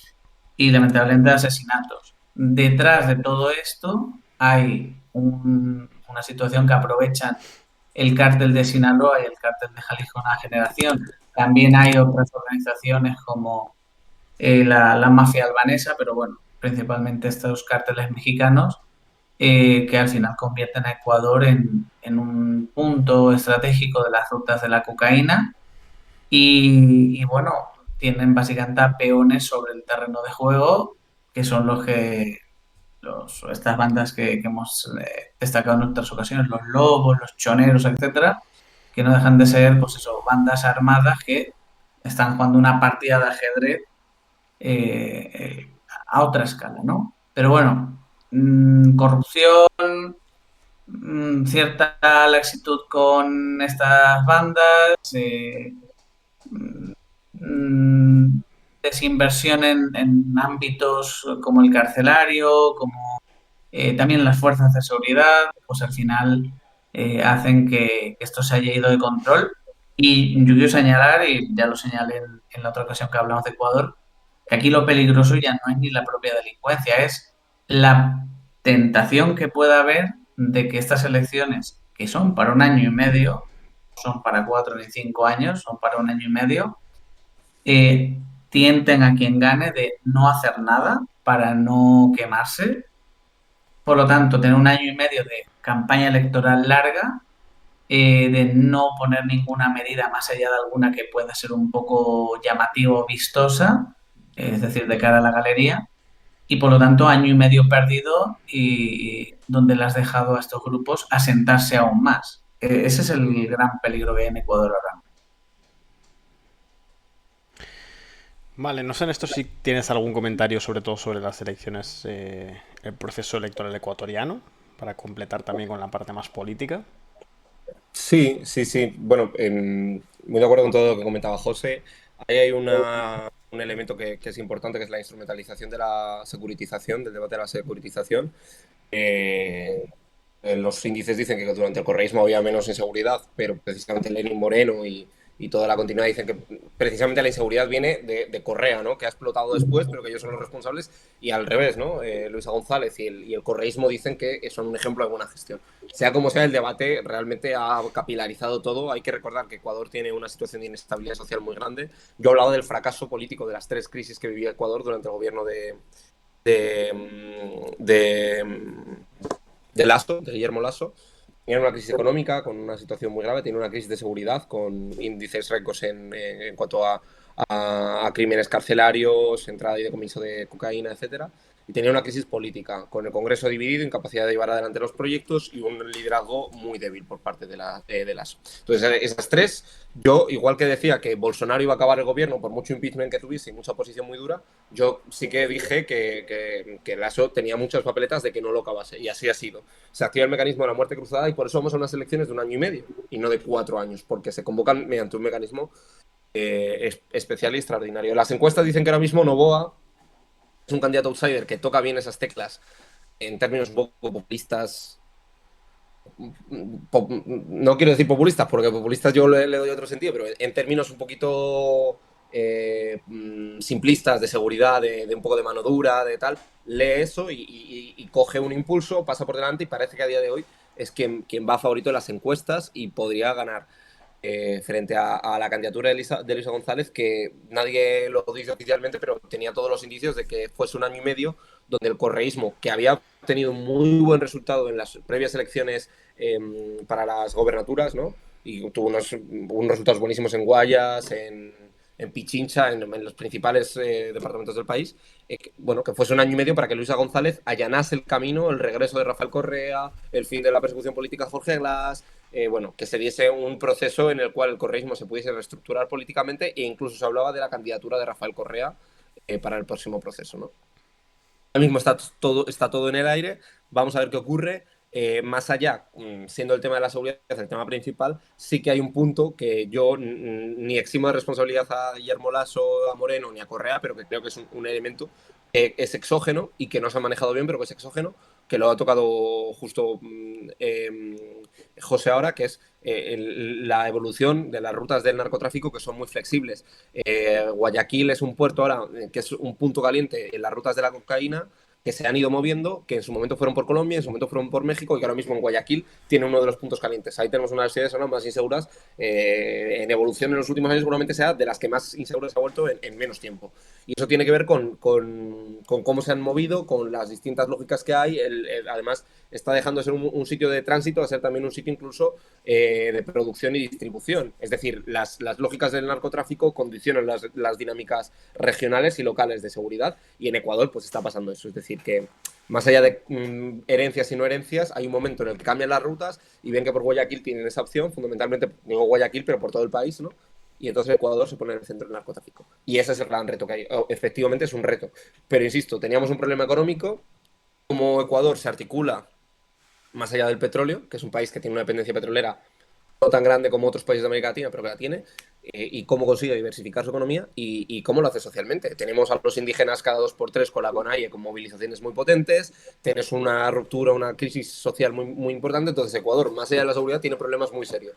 y lamentablemente de asesinatos. Detrás de todo esto hay una situación que aprovechan el cártel de Sinaloa y el cártel de Jalisco Nueva Generación. También hay otras organizaciones como la mafia albanesa, pero bueno, principalmente estos cárteles mexicanos que al final convierten a Ecuador en un punto estratégico de las rutas de la cocaína y bueno, tienen básicamente a peones sobre el terreno de juego, que son estas bandas que hemos destacado en otras ocasiones, los lobos, los choneros, etcétera, que no dejan de ser, pues eso, bandas armadas que están jugando una partida de ajedrez a otra escala, ¿no? Pero bueno, corrupción, cierta laxitud con estas bandas, mm, desinversión en ámbitos como el carcelario, como también las fuerzas de seguridad, pues al final hacen que esto se haya ido de control. Y yo quiero señalar, y ya lo señalé en la otra ocasión que hablamos de Ecuador, que aquí lo peligroso ya no es ni la propia delincuencia, es la tentación que pueda haber de que estas elecciones, que son para un año y medio, no son para 4 ni 5 años, son para un año y medio, tienten a quien gane de no hacer nada para no quemarse. Por lo tanto, tener un año y medio de campaña electoral larga, de no poner ninguna medida más allá de alguna que pueda ser un poco llamativa o vistosa, es decir, de cara a la galería, y por lo tanto año y medio perdido y donde le has dejado a estos grupos asentarse aún más. Ese es el gran peligro que hay en Ecuador ahora. Vale, no sé en esto si tienes algún comentario sobre todo sobre las elecciones, el proceso electoral ecuatoriano, para completar también con la parte más política. Sí, sí, sí. Bueno, muy de acuerdo con todo lo que comentaba José. Ahí hay un elemento que es importante, que es la instrumentalización de la securitización, del debate de la securitización. Eh, los índices dicen que durante el correísmo había menos inseguridad, pero precisamente Lenín Moreno y toda la continuidad dicen que precisamente la inseguridad viene de Correa, ¿no? Que ha explotado después, pero que ellos son los responsables, y al revés, ¿no? Luisa González y el correísmo dicen que son un ejemplo de buena gestión. Sea como sea, el debate realmente ha capilarizado todo. Hay que recordar que Ecuador tiene una situación de inestabilidad social muy grande. Yo he hablado del fracaso político de las 3 crisis que vivía Ecuador durante el gobierno de, de, de Lasso, de Guillermo Lasso. Tiene una crisis económica con una situación muy grave, tiene una crisis de seguridad con índices récords en cuanto a crímenes carcelarios, entrada y decomiso de cocaína, etcétera. Y tenía una crisis política, con el Congreso dividido, incapacidad de llevar adelante los proyectos y un liderazgo muy débil por parte de Lasso. Entonces, esas tres, yo, igual que decía que Bolsonaro iba a acabar el gobierno por mucho impeachment que tuviese y mucha oposición muy dura, yo sí que dije que Lasso tenía muchas papeletas de que no lo acabase, y así ha sido. Se activa el mecanismo de la muerte cruzada y por eso vamos a unas elecciones de un año y medio y no de 4 años, porque se convocan mediante un mecanismo especial y extraordinario. Las encuestas dicen que ahora mismo Noboa es un candidato outsider que toca bien esas teclas en términos un poco populistas. No quiero decir populistas, porque populistas yo le doy otro sentido, pero en términos un poquito simplistas de seguridad, de un poco de mano dura, de tal, lee eso y coge un impulso, pasa por delante y parece que a día de hoy es quien va favorito en las encuestas y podría ganar frente a la candidatura de Elisa González, que nadie lo dice oficialmente, pero tenía todos los indicios de que fuese un año y medio donde el correísmo, que había tenido un muy buen resultado en las previas elecciones para las gobernaturas, ¿no? Y tuvo unos resultados buenísimos en Guayas, en Pichincha, en los principales departamentos del país, bueno, que fuese un año y medio para que Luisa González allanase el camino, el regreso de Rafael Correa, el fin de la persecución política a Jorge Glass, bueno, que se diese un proceso en el cual el correísmo se pudiese reestructurar políticamente e incluso se hablaba de la candidatura de Rafael Correa para el próximo proceso, ¿no? Ahora mismo está todo en el aire, vamos a ver qué ocurre. Más allá, siendo el tema de la seguridad el tema principal, sí que hay un punto que yo ni eximo de responsabilidad a Guillermo Lasso, a Moreno ni a Correa, pero que creo que es un elemento que es exógeno y que no se ha manejado bien, pero que es exógeno, que lo ha tocado justo José ahora, que es la evolución de las rutas del narcotráfico, que son muy flexibles. Guayaquil es un puerto ahora que es un punto caliente en las rutas de la cocaína, que se han ido moviendo, que en su momento fueron por Colombia, en su momento fueron por México y que ahora mismo en Guayaquil tiene uno de los puntos calientes. Ahí tenemos una de las ciudades ahora más inseguras en evolución en los últimos años, seguramente sea de las que más inseguras se ha vuelto en menos tiempo. Y eso tiene que ver con cómo se han movido, con las distintas lógicas que hay. Además, está dejando de ser un sitio de tránsito a ser también un sitio incluso de producción y distribución. Es decir, las lógicas del narcotráfico condicionan las dinámicas regionales y locales de seguridad y en Ecuador pues está pasando eso. Es decir, que más allá de herencias y no herencias, hay un momento en el que cambian las rutas y ven que por Guayaquil tienen esa opción, fundamentalmente, digo Guayaquil, pero por todo el país, ¿no? Y entonces Ecuador se pone en el centro del narcotráfico. Y ese es el gran reto que hay. Efectivamente es un reto. Pero insisto, teníamos un problema económico. Como Ecuador se articula más allá del petróleo, que es un país que tiene una dependencia petrolera no tan grande como otros países de América Latina, pero que la tiene, y cómo consigue diversificar su economía y cómo lo hace socialmente. Tenemos a los indígenas cada 2 por 3 con la CONAIE con movilizaciones muy potentes, tienes una ruptura, una crisis social muy, muy importante, entonces Ecuador, más allá de la seguridad, tiene problemas muy serios.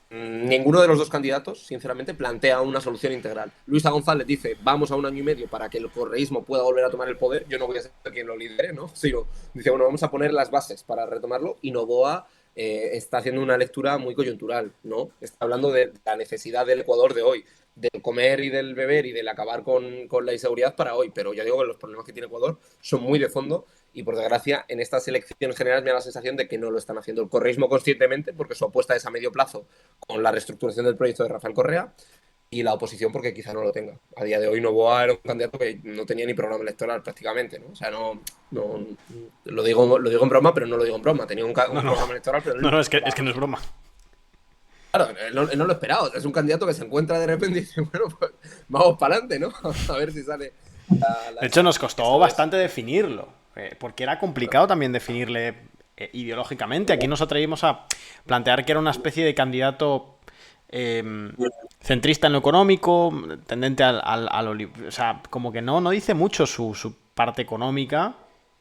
Ninguno de los dos candidatos, sinceramente, plantea una solución integral. Luisa González dice, vamos a un año y medio para que el correísmo pueda volver a tomar el poder. Yo no voy a ser quien lo lidere, ¿no? Sino, dice, bueno, vamos a poner las bases para retomarlo y Noboa está haciendo una lectura muy coyuntural, ¿no? Está hablando de la necesidad del Ecuador de hoy, del comer y del beber y del acabar con la inseguridad para hoy, pero yo digo que los problemas que tiene Ecuador son muy de fondo y por desgracia en estas elecciones generales me da la sensación de que no lo están haciendo el correísmo conscientemente porque su apuesta es a medio plazo con la reestructuración del proyecto de Rafael Correa y la oposición porque quizá no lo tenga. A día de hoy Noboa era un candidato que no tenía ni programa electoral prácticamente, ¿no? O sea, no lo digo en broma, pero no lo digo en broma. Tenía un programa electoral, pero no, es que no es broma. Claro, él no lo esperaba. Es un candidato que se encuentra de repente y dice, bueno, pues vamos para adelante, ¿no? A ver si sale. De hecho, nos costó bastante definirlo, porque era complicado también definirle ideológicamente. Aquí nos atrevimos a plantear que era una especie de candidato centrista en lo económico, tendente o sea, como que no dice mucho su parte económica,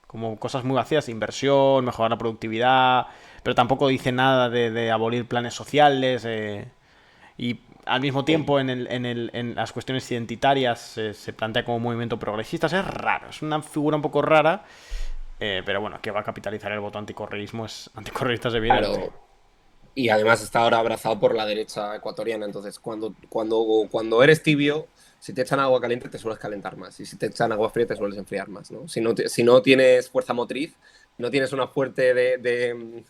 como cosas muy vacías, inversión, mejorar la productividad, pero tampoco dice nada de abolir planes sociales y al mismo tiempo en las cuestiones identitarias se plantea como movimiento progresista. Es raro, es una figura un poco rara, pero bueno, que va a capitalizar el voto anticorreísmo anticorreísta es evidente. Claro. Y además está ahora abrazado por la derecha ecuatoriana. Entonces, cuando eres tibio, si te echan agua caliente te sueles calentar más. Y si te echan agua fría te sueles enfriar más, ¿no? Si no tienes fuerza motriz, no tienes una fuerte de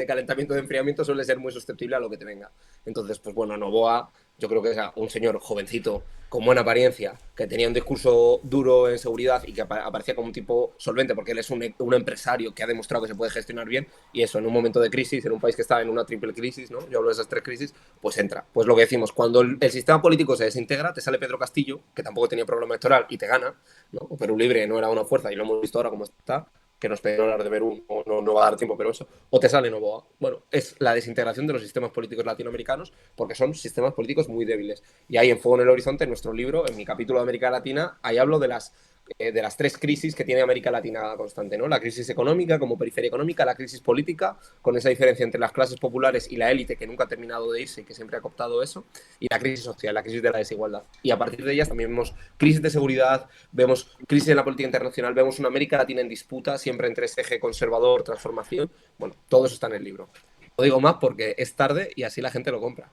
calentamiento, de enfriamiento, suele ser muy susceptible a lo que te venga. Entonces, pues bueno, Noboa, yo creo que es un señor jovencito, con buena apariencia, que tenía un discurso duro en seguridad y que aparecía como un tipo solvente, porque él es un empresario que ha demostrado que se puede gestionar bien, y eso, en un momento de crisis, en un país que está en una triple crisis, ¿no? Yo hablo de esas 3 crisis, pues entra. Pues lo que decimos, cuando el sistema político se desintegra, te sale Pedro Castillo, que tampoco tenía programa electoral, y te gana, ¿no? Perú Libre no era una fuerza, y lo hemos visto ahora como está, que nos pedimos hablar de Perú, no va a dar tiempo, pero eso, o te sale Noboa. Bueno, es la desintegración de los sistemas políticos latinoamericanos, porque son sistemas políticos muy débiles. Y ahí en Fuego en el Horizonte, en nuestro libro, en mi capítulo de América Latina, ahí hablo de las de las tres crisis que tiene América Latina constante, ¿no? La crisis económica como periferia económica, la crisis política, con esa diferencia entre las clases populares y la élite que nunca ha terminado de irse y que siempre ha cooptado eso, y la crisis social, la crisis de la desigualdad. Y a partir de ellas también vemos crisis de seguridad, vemos crisis en la política internacional, vemos una América Latina en disputa, siempre entre ese eje conservador, transformación. Bueno, todo eso está en el libro. No digo más porque es tarde y así la gente lo compra.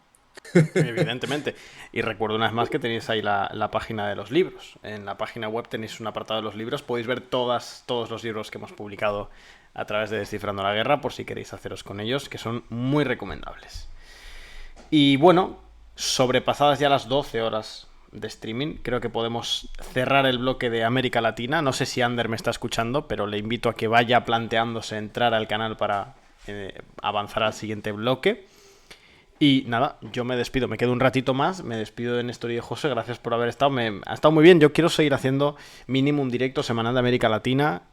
Evidentemente. Y recuerdo una vez más que tenéis ahí la página de los libros. En la página web tenéis un apartado de los libros. Podéis ver todos los libros que hemos publicado a través de Descifrando la Guerra, por si queréis haceros con ellos, que son muy recomendables. Y bueno, sobrepasadas ya las 12 horas de streaming, creo que podemos cerrar el bloque de América Latina. No sé si Ander me está escuchando, pero le invito a que vaya planteándose entrar al canal para avanzar al siguiente bloque. Y nada, yo me despido, me quedo un ratito más, me despido de Néstor y de José, gracias por haber estado, ha estado muy bien, yo quiero seguir haciendo mínimo un directo semanal de América Latina,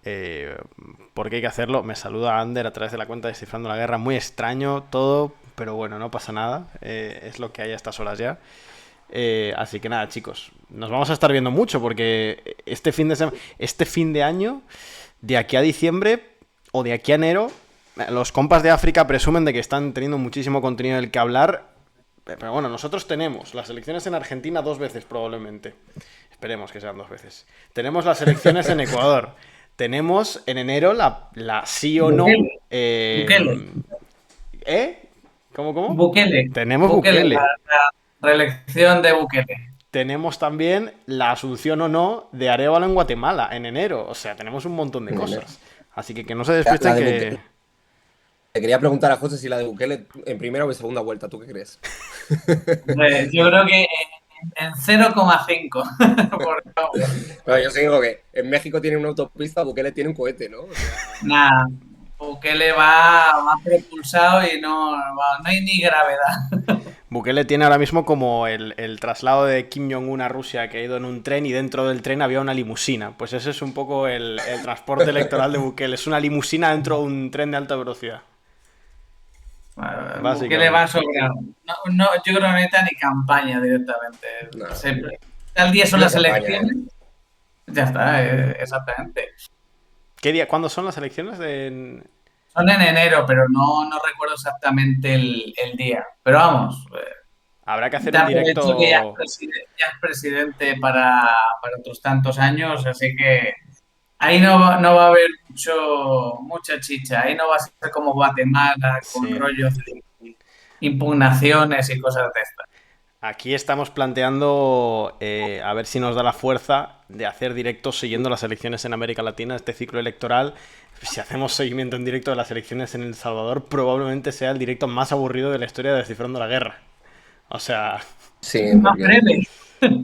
porque hay que hacerlo, me saluda Ander a través de la cuenta de Descifrando la Guerra, muy extraño todo, pero bueno, no pasa nada, es lo que hay a estas horas ya. Así que nada, chicos, nos vamos a estar viendo mucho, porque este fin de año, de aquí a diciembre o de aquí a enero, los compas de África presumen de que están teniendo muchísimo contenido del que hablar. Pero bueno, nosotros tenemos las elecciones en Argentina 2 veces probablemente. Esperemos que sean 2 veces. Tenemos las elecciones en Ecuador. Tenemos en enero la sí o no. Bukele. ¿Cómo? Bukele. Tenemos Bukele. Bukele. La reelección de Bukele. Tenemos también la asunción o no de Arévalo en Guatemala en enero. O sea, tenemos un montón de cosas. Así que no se despisten que... Te quería preguntar a José si la de Bukele en primera o en segunda vuelta, ¿tú qué crees? Yo creo que en 0,5. Bueno, yo sí digo que en México tiene una autopista, Bukele tiene un cohete, ¿no? O sea... Nada, Bukele va propulsado y no hay ni gravedad. Bukele tiene ahora mismo como el traslado de Kim Jong-un a Rusia, que ha ido en un tren y dentro del tren había una limusina. Pues ese es un poco el transporte electoral de Bukele. Es una limusina dentro de un tren de alta velocidad. Bukele va sobrado. No, yo creo que no necesita ni campaña directamente. No. Tal día son las campaña, elecciones. Ya está, exactamente. ¿Qué día? ¿Cuándo son las elecciones? Son en enero, pero no recuerdo exactamente el día. Pero vamos, habrá que hacer un directo. Que ya es presidente para otros tantos años, así que ahí no va a haber mucha chicha. Ahí no va a ser como Guatemala, con Sí. rollos de impugnaciones y cosas de estas. Aquí estamos planteando a ver si nos da la fuerza de hacer directos siguiendo las elecciones en América Latina, este ciclo electoral. Si hacemos seguimiento en directo de las elecciones en El Salvador, probablemente sea el directo más aburrido de la historia de Descifrando la Guerra. O sea, sí, más breve.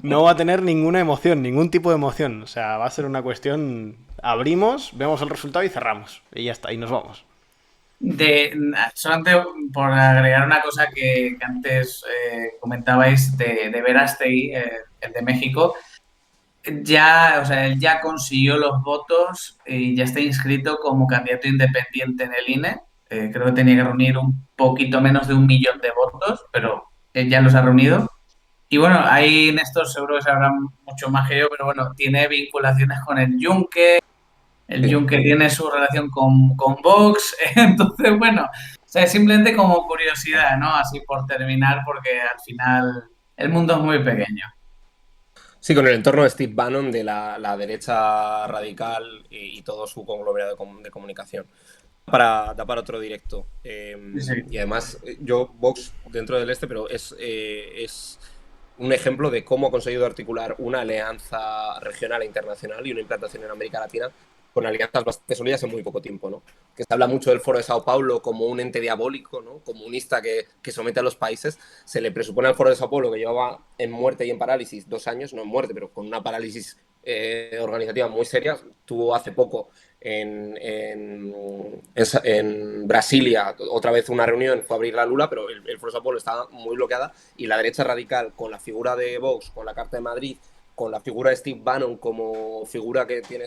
No va a tener ninguna emoción, ningún tipo de emoción. O sea, va a ser una cuestión... Abrimos, vemos el resultado y cerramos. Y ya está, y nos vamos. Solamente por agregar una cosa que antes comentabais de Verástegui, el de México, él ya consiguió los votos y ya está inscrito como candidato independiente en el INE. Creo que tenía que reunir un poquito menos de 1 millón de votos, pero él ya los ha reunido. Y bueno, ahí Néstor seguro que sabrá mucho más que yo, pero bueno, tiene vinculaciones con el Yunque. El Sí. Yunque tiene su relación con Vox. Entonces, bueno, o sea, es simplemente como curiosidad, ¿no? Así por terminar, porque al final el mundo es muy pequeño. Sí, con el entorno de Steve Bannon de la derecha radical y todo su conglomerado de comunicación. Da para otro directo. Sí. Y además, yo, Vox dentro del pero es un ejemplo de cómo ha conseguido articular una alianza regional e internacional y una implantación en América Latina con alianzas bastante sólidas en muy poco tiempo, ¿no? Que se habla mucho del Foro de Sao Paulo como un ente diabólico, ¿no? Comunista que somete a los países. Se le presupone al Foro de Sao Paulo que llevaba en muerte y en parálisis 2 años, no en muerte, pero con una parálisis organizativa muy seria. Tuvo hace poco en Brasilia otra vez una reunión, fue a abrir la Lula, pero el Foro de Sao Paulo estaba muy bloqueada y la derecha radical, con la figura de Vox, con la Carta de Madrid, con la figura de Steve Bannon como figura que tiene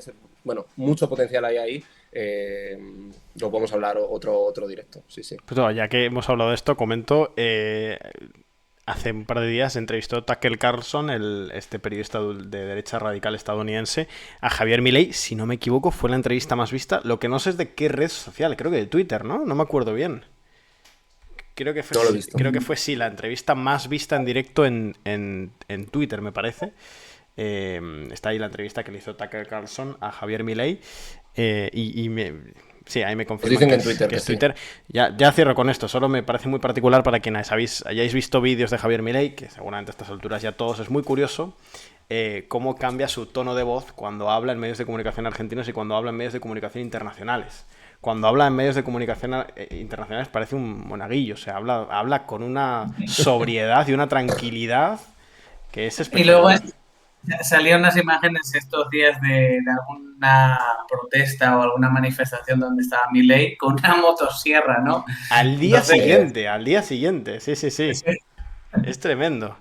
mucho potencial ahí, lo podemos hablar otro directo. Sí. Pues no, ya que hemos hablado de esto, comento, hace un par de días entrevistó Tucker Carlson, este periodista de derecha radical estadounidense, a Javier Milei. Si no me equivoco, fue la entrevista más vista. Lo que no sé es de qué red social, creo que de Twitter, ¿no? No me acuerdo bien. Creo que fue, No lo he visto. creo que fue sí, la entrevista más vista en directo en Twitter, me parece. Está ahí la entrevista que le hizo Tucker Carlson a Javier Milei. Sí, ahí me confirman Dicen que en Twitter, que es que sí. Twitter. Ya cierro con esto. Solo me parece muy particular para quienes hayáis visto vídeos de Javier Milei, que seguramente a estas alturas ya todos es muy curioso, cómo cambia su tono de voz cuando habla en medios de comunicación argentinos y cuando habla en medios de comunicación internacionales. Cuando habla en medios de comunicación internacionales parece un monaguillo, o sea, habla con una sobriedad y una tranquilidad que es Y luego espectacular. salieron unas imágenes estos días de alguna protesta o alguna manifestación donde estaba Milei con una motosierra, ¿no? Entonces, Al día siguiente, sí, sí, sí. Es tremendo.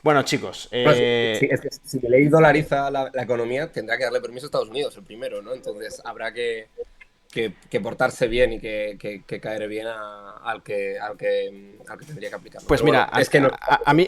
Bueno, chicos, Bueno, es que si Milei dolariza la economía, tendrá que darle permiso a Estados Unidos, el primero, ¿no? Entonces habrá que portarse bien y que caer bien al que tendría que aplicarlo. pues Pero mira, bueno, es que no. a mí,